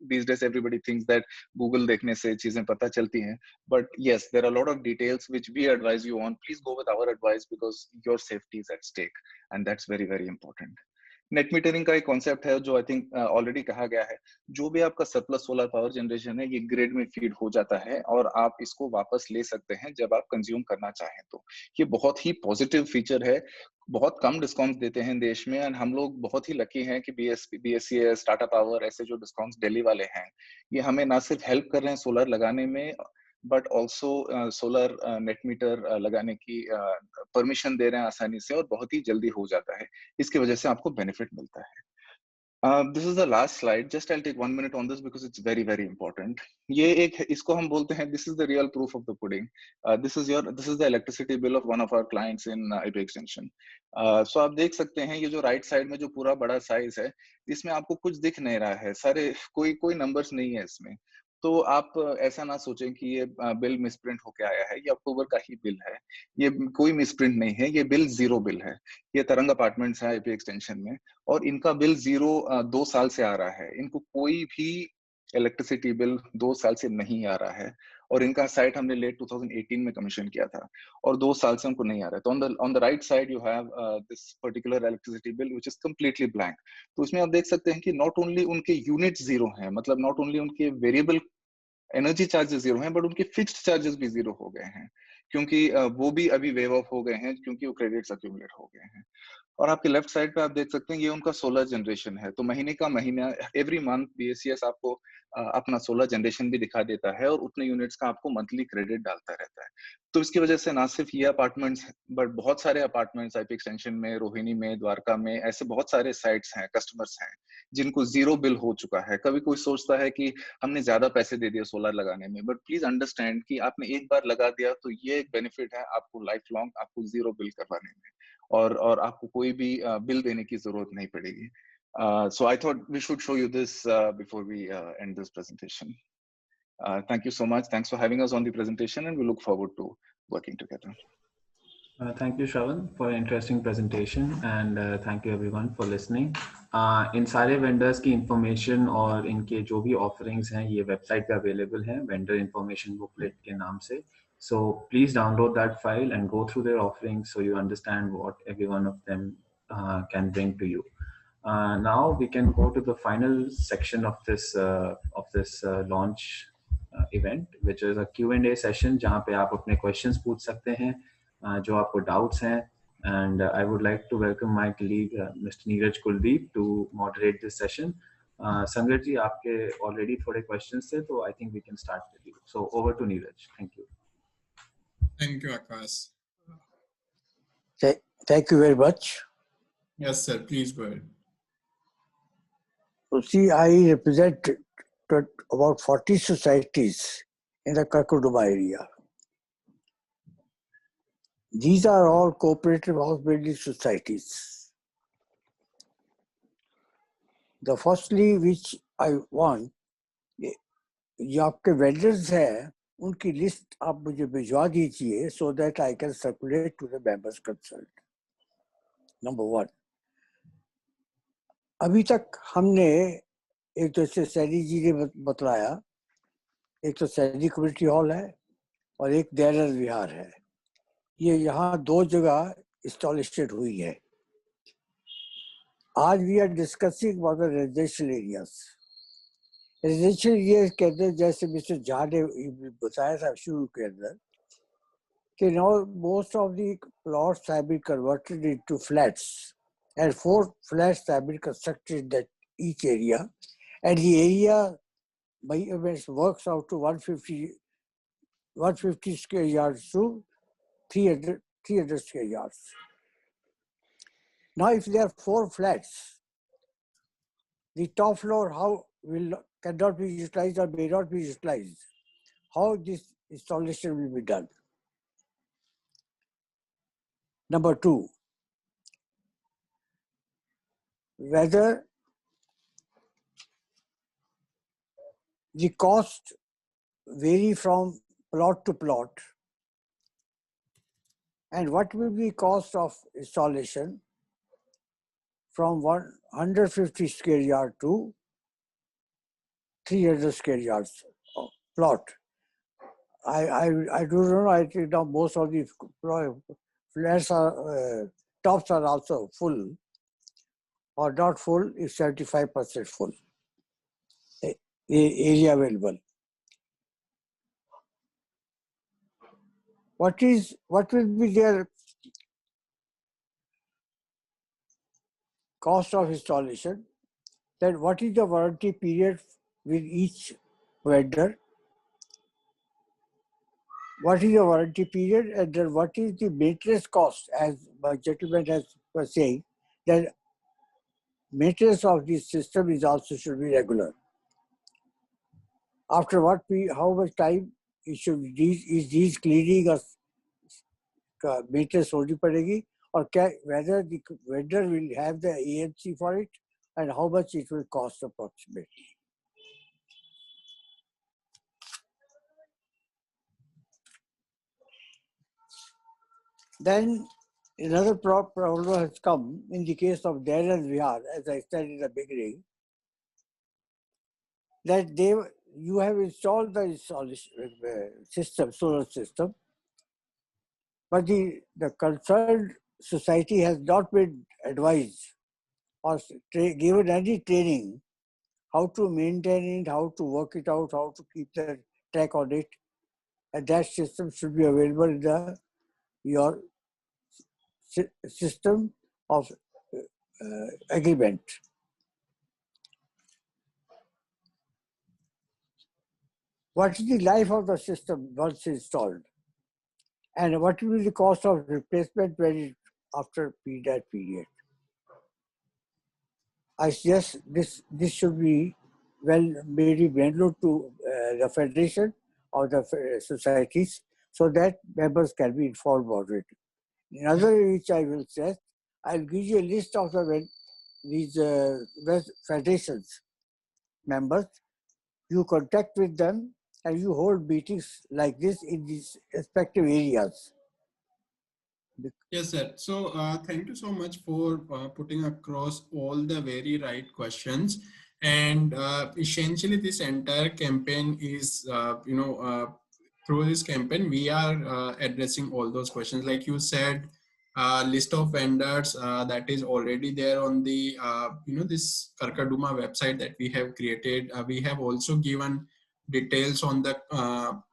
these days everybody thinks that Google देखने से चीजें पता चलती हैं, but yes, there are a lot of details which we advise you on. Please go with our advice because your safety is at stake, and that's very very important. Net metering का एक concept है जो I think already कहा गया है। जो भी आपका सरप्लस सोलर पावर जनरेशन है ये ग्रिड में फीड हो जाता है, और आप इसको वापस ले सकते हैं जब आप कंज्यूम करना चाहें। तो ये बहुत ही पॉजिटिव फीचर है। बहुत कम डिस्काउंट देते हैं देश में, एंड हम लोग बहुत ही लकी हैं कि BSES, टाटा पावर, ऐसे जो डिस्काउंट्स दिल्ली वाले हैं, ये हमें ना सिर्फ हेल्प कर रहे हैं सोलर लगाने में, but also solar net metre लगाने की परमिशन दे रहे हैं आसानी से, और बहुत ही जल्दी हो जाता है। इसकी वजह से आपको बेनिफिट मिलता है। This is the last slide. Just I'll take 1 minute on this because it's very very important. इसको हम बोलते हैं, this is the real proof of the pudding. This is the electricity bill of one of our clients in IP extension. So आप देख सकते हैं ये जो राइट साइड में जो पूरा बड़ा साइज है, इसमें आपको कुछ दिख नहीं रहा है, सारे कोई नंबर्स नहीं है इसमें। तो आप ऐसा ना सोचें कि ये बिल मिसप्रिंट होके आया है, ये अक्टूबर का ही बिल है, ये कोई मिसप्रिंट नहीं है, ये बिल जीरो बिल है। ये तरंग अपार्टमेंट्स है IP एक्सटेंशन में, और इनका बिल 2 साल से आ रहा है। इनको कोई भी इलेक्ट्रिसिटी बिल 2 साल से नहीं आ रहा है, और इनका साइट हमने लेट 2018 में कमीशन किया था, और 2 साल से उनको नहीं आ रहा है। तो on the right side you have this particular electricity bill which is completely blank. तो इसमें आप देख सकते हैं कि नॉट ओनली उनके यूनिट जीरो हैं, मतलब नॉट ओनली उनके वेरिएबल एनर्जी चार्जेस जीरो हैं, बट उनके फिक्स्ड चार्जेस भी जीरो हो गए हैं, क्योंकि वो भी अभी वेव ऑफ हो गए हैं, क्योंकि वो क्रेडिट्स अक्यूमुलेट हो गए हैं। और आपके लेफ्ट साइड पे आप देख सकते हैं ये उनका सोलर जनरेशन है। तो महीना एवरी मंथ BSES आपको अपना सोलर जनरेशन भी दिखा देता है, और उतने यूनिट्स का आपको मंथली क्रेडिट डालता रहता है। तो इसकी वजह से ना सिर्फ ये अपार्टमेंट्स, बट बहुत सारे अपार्टमेंट्स IP एक्सटेंशन में, रोहिणी में, द्वारका में, ऐसे बहुत सारे साइट्स हैं, कस्टमर्स हैं जिनको जीरो बिल हो चुका है। कभी कोई सोचता है कि हमने ज्यादा पैसे दे दिए सोलर लगाने में, बट प्लीज अंडरस्टैंड कि आपने एक बार लगा दिया तो ये एक बेनिफिट है आपको लाइफ लॉन्ग, आपको जीरो बिल करवाने में, और आपको कोई भी बिल देने की जरूरत नहीं पड़ेगी। So I thought we should show you this before we end this presentation. Thank you so much. Thanks for having us on the presentation, and we look forward to working together. Thank you, Shravan, for an interesting presentation, and thank you everyone for listening. इन सारे vendors की information और इनके जो भी offerings हैं ये website पे available हैं vendor information booklet के नाम से. So please download that file and go through their offerings so you understand what every one of them can bring to you. Now we can go to the final section of this launch event, which is a Q&A session जहाँ पे आप अपने questions पूछ सकते हैं जो आपको doubts हैं. And I would like to welcome my colleague Mr. Neeraj Kuldeep to moderate this session. Sangat ji, आपके already थोड़े questions थे, तो I think we can start with you. So over to Neeraj. Thank you. Thank you, Akash. Thank you very much. Yes, sir. Please go ahead. So see, I represent about 40 societies in the Karkardooma area. These are all cooperative house building societies. The firstly which I want, जो आपके vendors हैं, उनकी list आप मुझे भिजवा दीजिए so that I can circulate to the members concerned. Number one. अभी तक हमने एक तो जैसे सैनी जी ने बतलाया, एक तो सैनी कम्युनिटी हॉल है और एक दयानंद विहार है. ये यहाँ दो जगह इंस्टॉलेशन हुई है. आज we are discussing about the residential areas. Residential areas के अंदर जैसे मिस्टर झा ने बताया था शुरू के अंदर कि now most of the plots have been converted into flats and 4 flats have been constructed in that each area, and the area by events works out to 150 square yards to 300 square yards. Now, if there are 4 flats, the top floor cannot be utilized or may not be utilized. How this installation will be done? Number 2, whether the cost vary from plot to plot, and what will be cost of installation from 150 square yard to 300 square yards of plot. I don't know. I think now most of the flats are tops are also full or not full is 75% full. The area available. What will be their cost of installation? Then what is the warranty period with each vendor? What is the warranty period, and then what is the maintenance cost? As my gentleman was saying, that maintenance of this system is also should be regular. After how much time it should is these cleaning or maintenance होनी पड़ेगी, or whether the vendor will have the AMC for it, and how much it will cost approximately. Then another problem has come in the case of Dairy Vihar, as I said in the beginning, that you have installed the system, solar system, but the concerned society has not been advised or given any training how to maintain it, how to work it out, how to keep the track on it, and that system should be available in your system of agreement. What is the life of the system once installed? And what will be the cost of replacement after that period? I suggest this should be maybe mailed to the federation or the societies so that members can be informed about it. Another which I will say, I'll give you a list of these federations members. You contact with them and you hold meetings like this in these respective areas. Yes, sir. So thank you so much for putting across all the very right questions. And essentially, this entire campaign is, through this campaign, we are addressing all those questions. Like you said, list of vendors that is already there on the, this Karkardooma website that we have created. We have also given details on the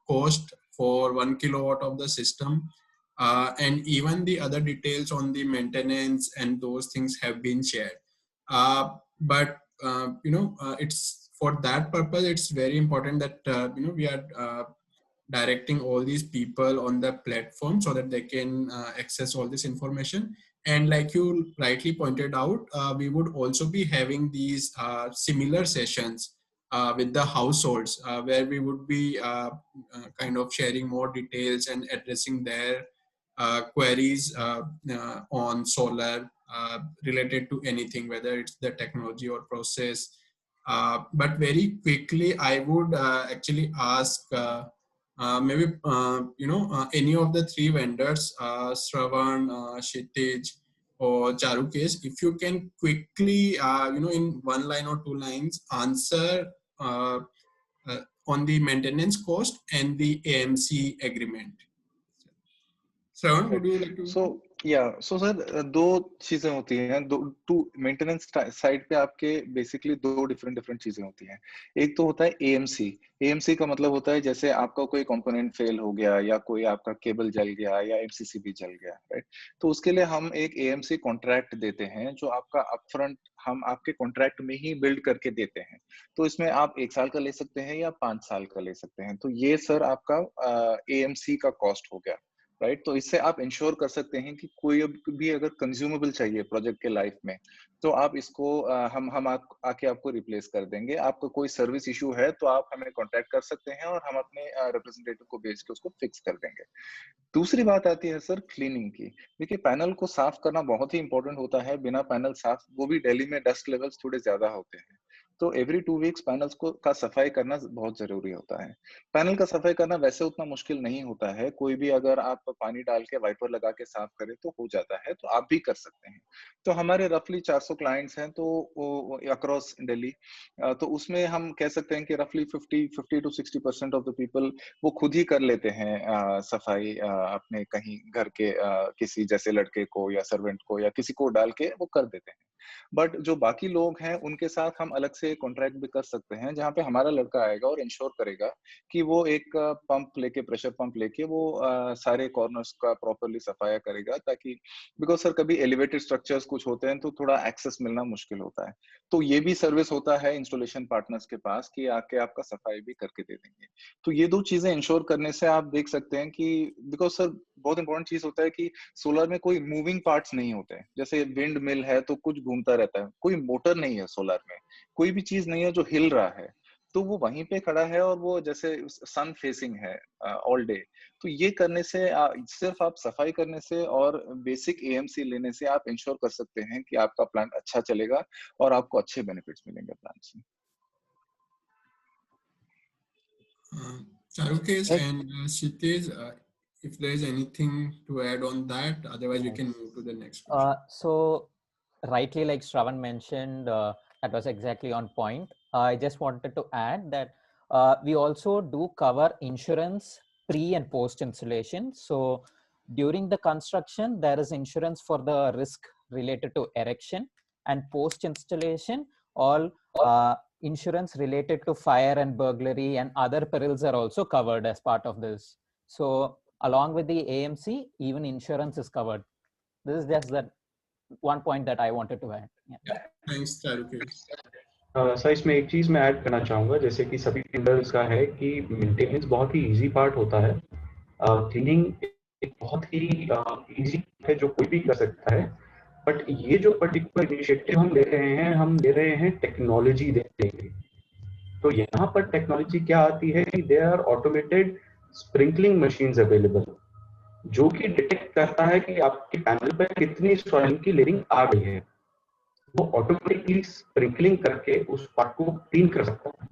cost for 1 kilowatt of the system. And even the other details on the maintenance and those things have been shared. But it's for that purpose, it's very important that we are directing all these people on the platform so that they can access all this information. And like you rightly pointed out, we would also be having these similar sessions with the households where we would be kind of sharing more details and addressing their queries on solar related to anything, whether it's the technology or process. But very quickly, I would actually ask maybe any of the three vendors, Shravan, Kshitij, or Charukesh, if you can quickly, in 1 line or 2 lines, answer on the maintenance cost and the AMC agreement. Shravan, would you like to? So sir दो चीजें होती हैं, to maintenance side पे आपके basically दो different चीजें होती हैं. एक तो होता है एएमसी का मतलब होता है जैसे आपका कोई कंपोनेंट फेल हो गया या कोई आपका केबल जल गया या एमसीसीबी जल गया, राइट. तो उसके लिए हम एक एएमसी कॉन्ट्रैक्ट देते हैं जो आपका अपफ्रंट हम आपके कॉन्ट्रैक्ट में ही बिल्ड करके देते हैं. तो इसमें आप 1 साल का ले सकते हैं या 5 साल का ले सकते हैं. तो ये सर आपका एएमसी का कॉस्ट हो गया, राइट. तो इससे आप इंश्योर कर सकते हैं कि कोई भी अगर कंज्यूमेबल चाहिए प्रोजेक्ट के लाइफ में तो आप इसको हम आके आपको रिप्लेस कर देंगे. आपको कोई सर्विस इशू है तो आप हमें कांटेक्ट कर सकते हैं और हम अपने रिप्रेजेंटेटिव को भेज के उसको फिक्स कर देंगे. दूसरी बात आती है सर क्लीनिंग की. देखिए पैनल को साफ करना बहुत ही इंपॉर्टेंट होता है. बिना पैनल साफ, वो भी दिल्ली में डस्ट लेवल्स थोड़े ज्यादा होते हैं, तो एवरी 2 वीक्स पैनल्स का सफाई करना बहुत जरूरी होता है. पैनल का सफाई करना वैसे उतना मुश्किल नहीं होता है. कोई भी अगर आप पानी डाल के वाइपर लगा के साफ करें तो हो जाता है, तो आप भी कर सकते हैं. तो हमारे रफली 400 क्लाइंट्स हैं तो अक्रॉस दिल्ली. तो उसमें हम कह सकते हैं कि रफली 50 to 60% ऑफ द पीपल वो खुद ही कर लेते हैं सफाई अपने कहीं घर के किसी जैसे लड़के को या सर्वेंट को या किसी को डाल के वो कर देते हैं. बट जो बाकी लोग हैं उनके साथ हम अलग से कॉन्ट्रैक्ट भी कर सकते हैं जहां पे हमारा लड़का आएगा और इंश्योर करेगा कि वो एक पंप लेके, प्रेशर पंप लेके वो सारे कॉर्नर्स का प्रॉपर्ली सफाया करेगा, ताकि बिकॉज सर कभी एलिवेटेड स्ट्रक्चर्स कुछ होते हैं तो थोड़ा एक्सेस मिलना मुश्किल होता है. तो ये भी सर्विस होता है इंस्टॉलेशन पार्टनर्स के पास कि आके आपका सफाई भी करके दे देंगे. तो ये 2 चीजें इंश्योर करने से आप देख सकते हैं कि बिकॉज सर बहुत इंपॉर्टेंट चीज होता है कि सोलर में कोई मूविंग पार्ट्स नहीं होते हैं. जैसे विंड मिल है तो कुछ घूमता रहता है, कोई मोटर नहीं है सोलर में, कोई भी चीज नहीं है जो हिल रहा है, तो वो वहीं पे खड़ा है और वो जैसे सन फेसिंग है ऑल डे. तो ये करने से सिर्फ आप सफाई करने से और बेसिक एएमसी लेने से आप इंश्योर कर सकते हैं कि आपका प्लांट अच्छा चलेगा और आपको अच्छे बेनिफिट्स मिलेंगे प्लांट से. Charukesh and Kshitij, if there is anything to add on that, otherwise we can move to the next question. So rightly, like Shravan mentioned, that was exactly on point. I just wanted to add that we also do cover insurance pre and post installation. So during the construction, there is insurance for the risk related to erection, and post installation, all insurance related to fire and burglary and other perils are also covered as part of this. So along with the AMC, even insurance is covered. This is just that one point that I wanted to add. Yeah. Thanks, Charukesh. Sir इसमें एक चीज मैं add करना चाहूंगा, जैसे कि सभी tenders का है कि मेंटेनेंस बहुत ही इजी पार्ट होता है. क्लीनिंग एक बहुत ही इजी है जो कोई भी कर सकता है. बट ये जो पर्टिकुलर इनिशिएटिव हम ले रहे हैं टेक्नोलॉजी देते हैं. तो यहाँ पर टेक्नोलॉजी क्या आती है कि there are automated sprinkling machines available जो कि डिटेक्ट करता है कि आपके पैनल पर कितनी सॉइल की लेयरिंग आ गई है. वो ऑटोमेटिकली स्प्रिंकलिंग करके उस पार्ट को क्लीन कर सकता है.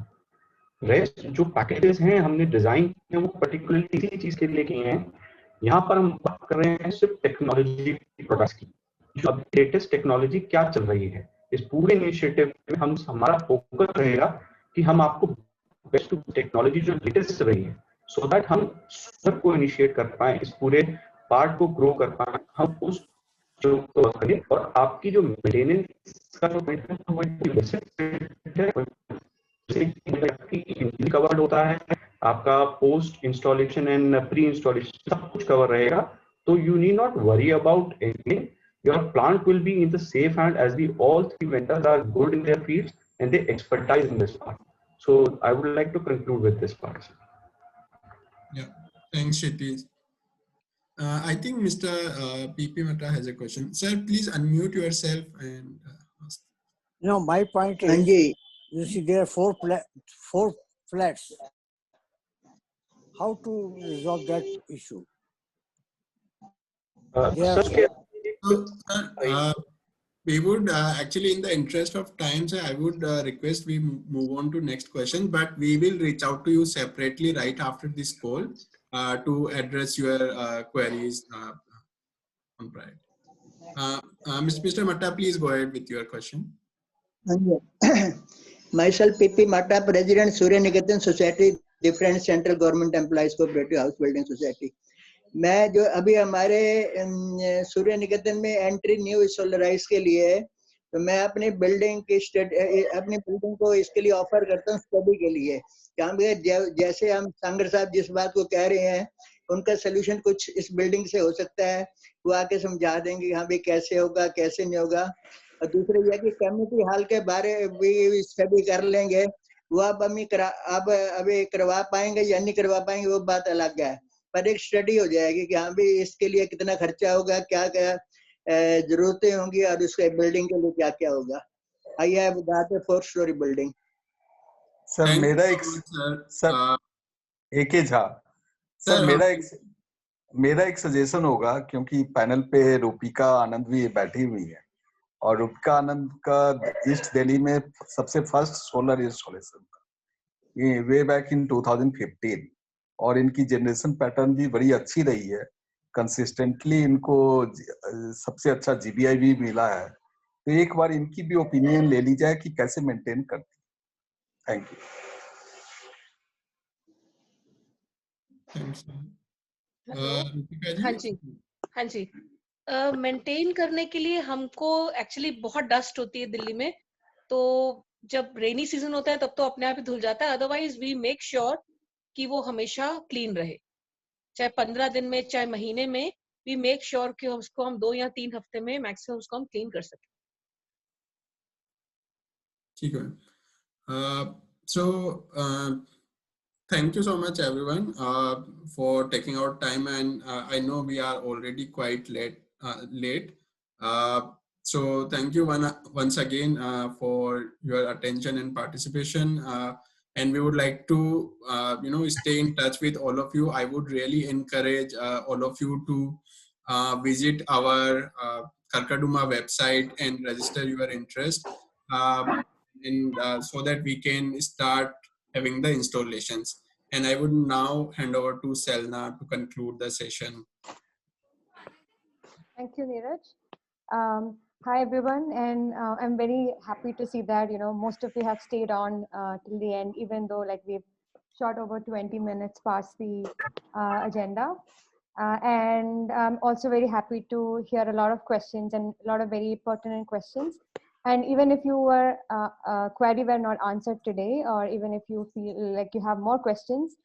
रेस्ट जो पैकेजेस हैं हमने डिजाइन किए हैं वो पर्टिकुलरली इसी चीज के लिए किए हैं. यहाँ पर हम बात कर रहे हैं सिर्फ टेक्नोलॉजी प्रोडक्ट्स की, जो अब लेटेस्ट टेक्नोलॉजी क्या चल रही है। इस पूरे इनिशिएटिव में हमारा फोकस रहेगा कि हम आपको बेस्ट टेक्नोलॉजी जो लेटेस्ट चल रही है, सो दैट हम सोलर को इनिशिएट कर पाए, इस पूरे पार्ट को ग्रो कर पाए, हम उस जो करें। और आपकी जो मेंटेनेंस का जो पॉइंट है वो कवर्ड होता है, आपका post installation and pre installation सब कुछ कवर रहेगा। तो you need not worry about anything, your plant will be in the safe hand as the all three vendors are good in their fields and they expertise in this part. So I would like to conclude with this part. Yeah, thanks Kshitij. I think Mr. PP Mata has a question. Sir, please unmute yourself and ask. No, my point is, you see there are four flats. How to resolve that issue? We would actually, in the interest of time, sir, I would request we move on to next question, but we will reach out to you separately right after this call to address your queries on priority. Mr. Matta, please go ahead with your question. Myself, PP Matta, President, Surya Niketan Society, different central government employees cooperative house building society. मैं जो अभी हमारे सूर्य निकेतन में entry new solarise के लिए है, तो मैं अपनी बिल्डिंग को इसके लिए ऑफर करता हूँ स्टडी के लिए। जैसे हम सांगर साहब जिस बात को कह रहे हैं, उनका सोल्यूशन कुछ इस बिल्डिंग से हो सकता है, वो आके समझा देंगे हाँ भाई कैसे होगा कैसे नहीं होगा। और दूसरा यह कि कम्युनिटी हॉल के बारे भी स्टडी कर लेंगे, वो अब अभी करवा पाएंगे या नहीं करवा पाएंगे वो बात अलग है, पर एक स्टडी हो जाएगी कि हाँ भी इसके लिए कितना खर्चा होगा, क्या क्या जरूरतें होंगी और उसके बिल्डिंग के लिए क्या क्या होगा। I have that A 4-story building. Sir मेरा एक सर एक ही झा सर मेरा एक सजेशन होगा, क्योंकि पैनल पे रूपिका आनंद भी बैठी हुई है और रूपिका आनंद का ईस्ट दिल्ली में सबसे फर्स्ट सोलर इंस्टॉलेशन था ये वे बैक इन 2015, और इनकी जनरेशन पैटर्न भी बड़ी अच्छी रही है, कंसिस्टेंटली इनको सबसे अच्छा जीबीआई भी मिला है। तो एक बार इनकी भी ओपिनियन ले ली जाए कि कैसे मेंटेन करती है। Thank you. हाँ जी मेंटेन करने के लिए हमको एक्चुअली बहुत डस्ट होती है दिल्ली में, तो जब रेनी सीजन होता है तब तो अपने आप ही धुल जाता है, अदरवाइज वी मेक श्योर कि वो हमेशा क्लीन रहे, चाहे 15 दिन में चाहे महीने में, वी मेक श्योर कि उसको हम 2 या 3 हफ्ते में मैक्सिमम उसको हम क्लीन कर सकें। ठीक है। So thank you so much everyone for taking out time, and I know we are already quite late. So thank you once again for your attention and participation. And we would like to stay in touch with all of you. I would really encourage all of you to visit our Karkardooma website and register your interest, so that we can start having the installations. And I would now hand over to Selna to conclude the session. Thank you, Neeraj. Hi everyone, and I'm very happy to see that most of you have stayed on till the end, even though we've shot over 20 minutes past the agenda. And I'm also very happy to hear a lot of questions and a lot of very pertinent questions. And even if your query were not answered today, or even if you feel like you have more questions,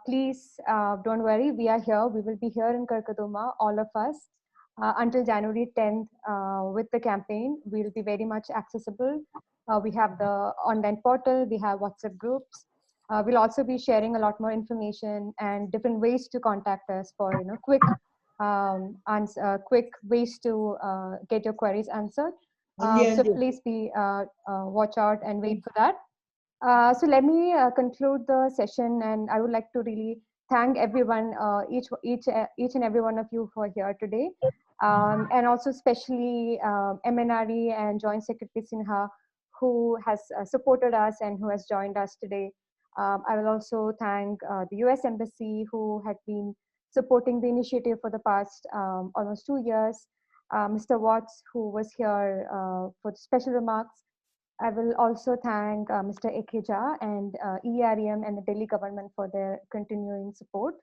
please don't worry. We are here. We will be here in Karkardooma, all of us, until January 10th with the campaign. We'll be very much accessible. We have the online portal. We have WhatsApp groups. We'll also be sharing a lot more information and different ways to contact us for quick ways to get your queries answered. So please watch out and wait for that. So let me conclude the session, and I would like to really thank everyone, each and every one of you who are here today, and also especially MNRE and Joint Secretary Sinha, who has supported us and who has joined us today. I will also thank the US Embassy, who had been supporting the initiative for the past almost 2 years. Mr. Watts, who was here for the special remarks. I will also thank Mr. Ekheja and EREM and the Delhi government for their continuing support.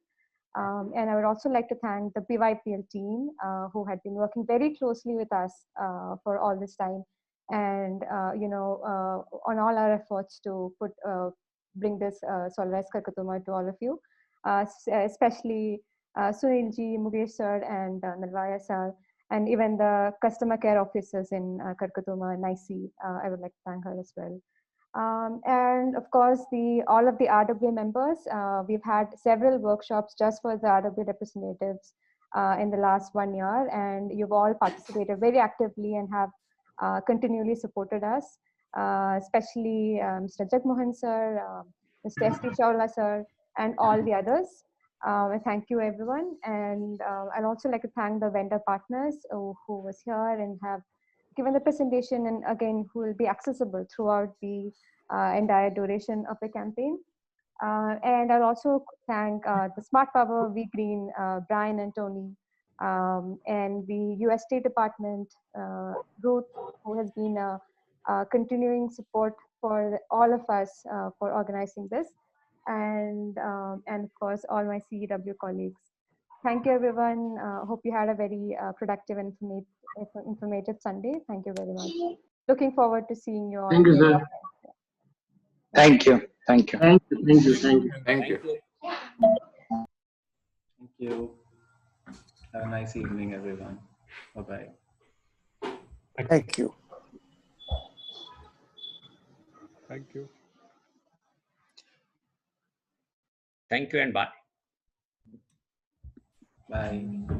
And I would also like to thank the BYPL team who had been working very closely with us for all this time, and on all our efforts to bring this Solarise Karkardooma to all of you, especially Sunilji, Mukesh sir, and Nalvaya sir, and even the customer care officers in Karkardooma and IC. I would like to thank her as well. And of course, all of the RWA members. We've had several workshops just for the RWA representatives in the last 1 year, and you've all participated very actively and have continually supported us, especially Mr. Jagmohan sir, Mr. S.T. Chawla sir, and all the others. Thank you, everyone. And I'd also like to thank the vendor partners who was here and have given the presentation, and again, who will be accessible throughout the entire duration of the campaign. And I'll also thank the SmartPower, V Green, Brian and Tony, and the US State Department, Ruth, who has been a continuing support for all of us for organizing this, and of course, all my CEEW colleagues. Thank you, everyone. Hope you had a very productive and informative Sunday. Thank you very much. Looking forward to seeing you all. Thank you, sir. Thank you. Thank you. Thank you. Thank you. Thank you. Thank you. Thank you. Have a nice evening, everyone. Bye-bye. Thank you. Thank you. Thank you and bye. Bye.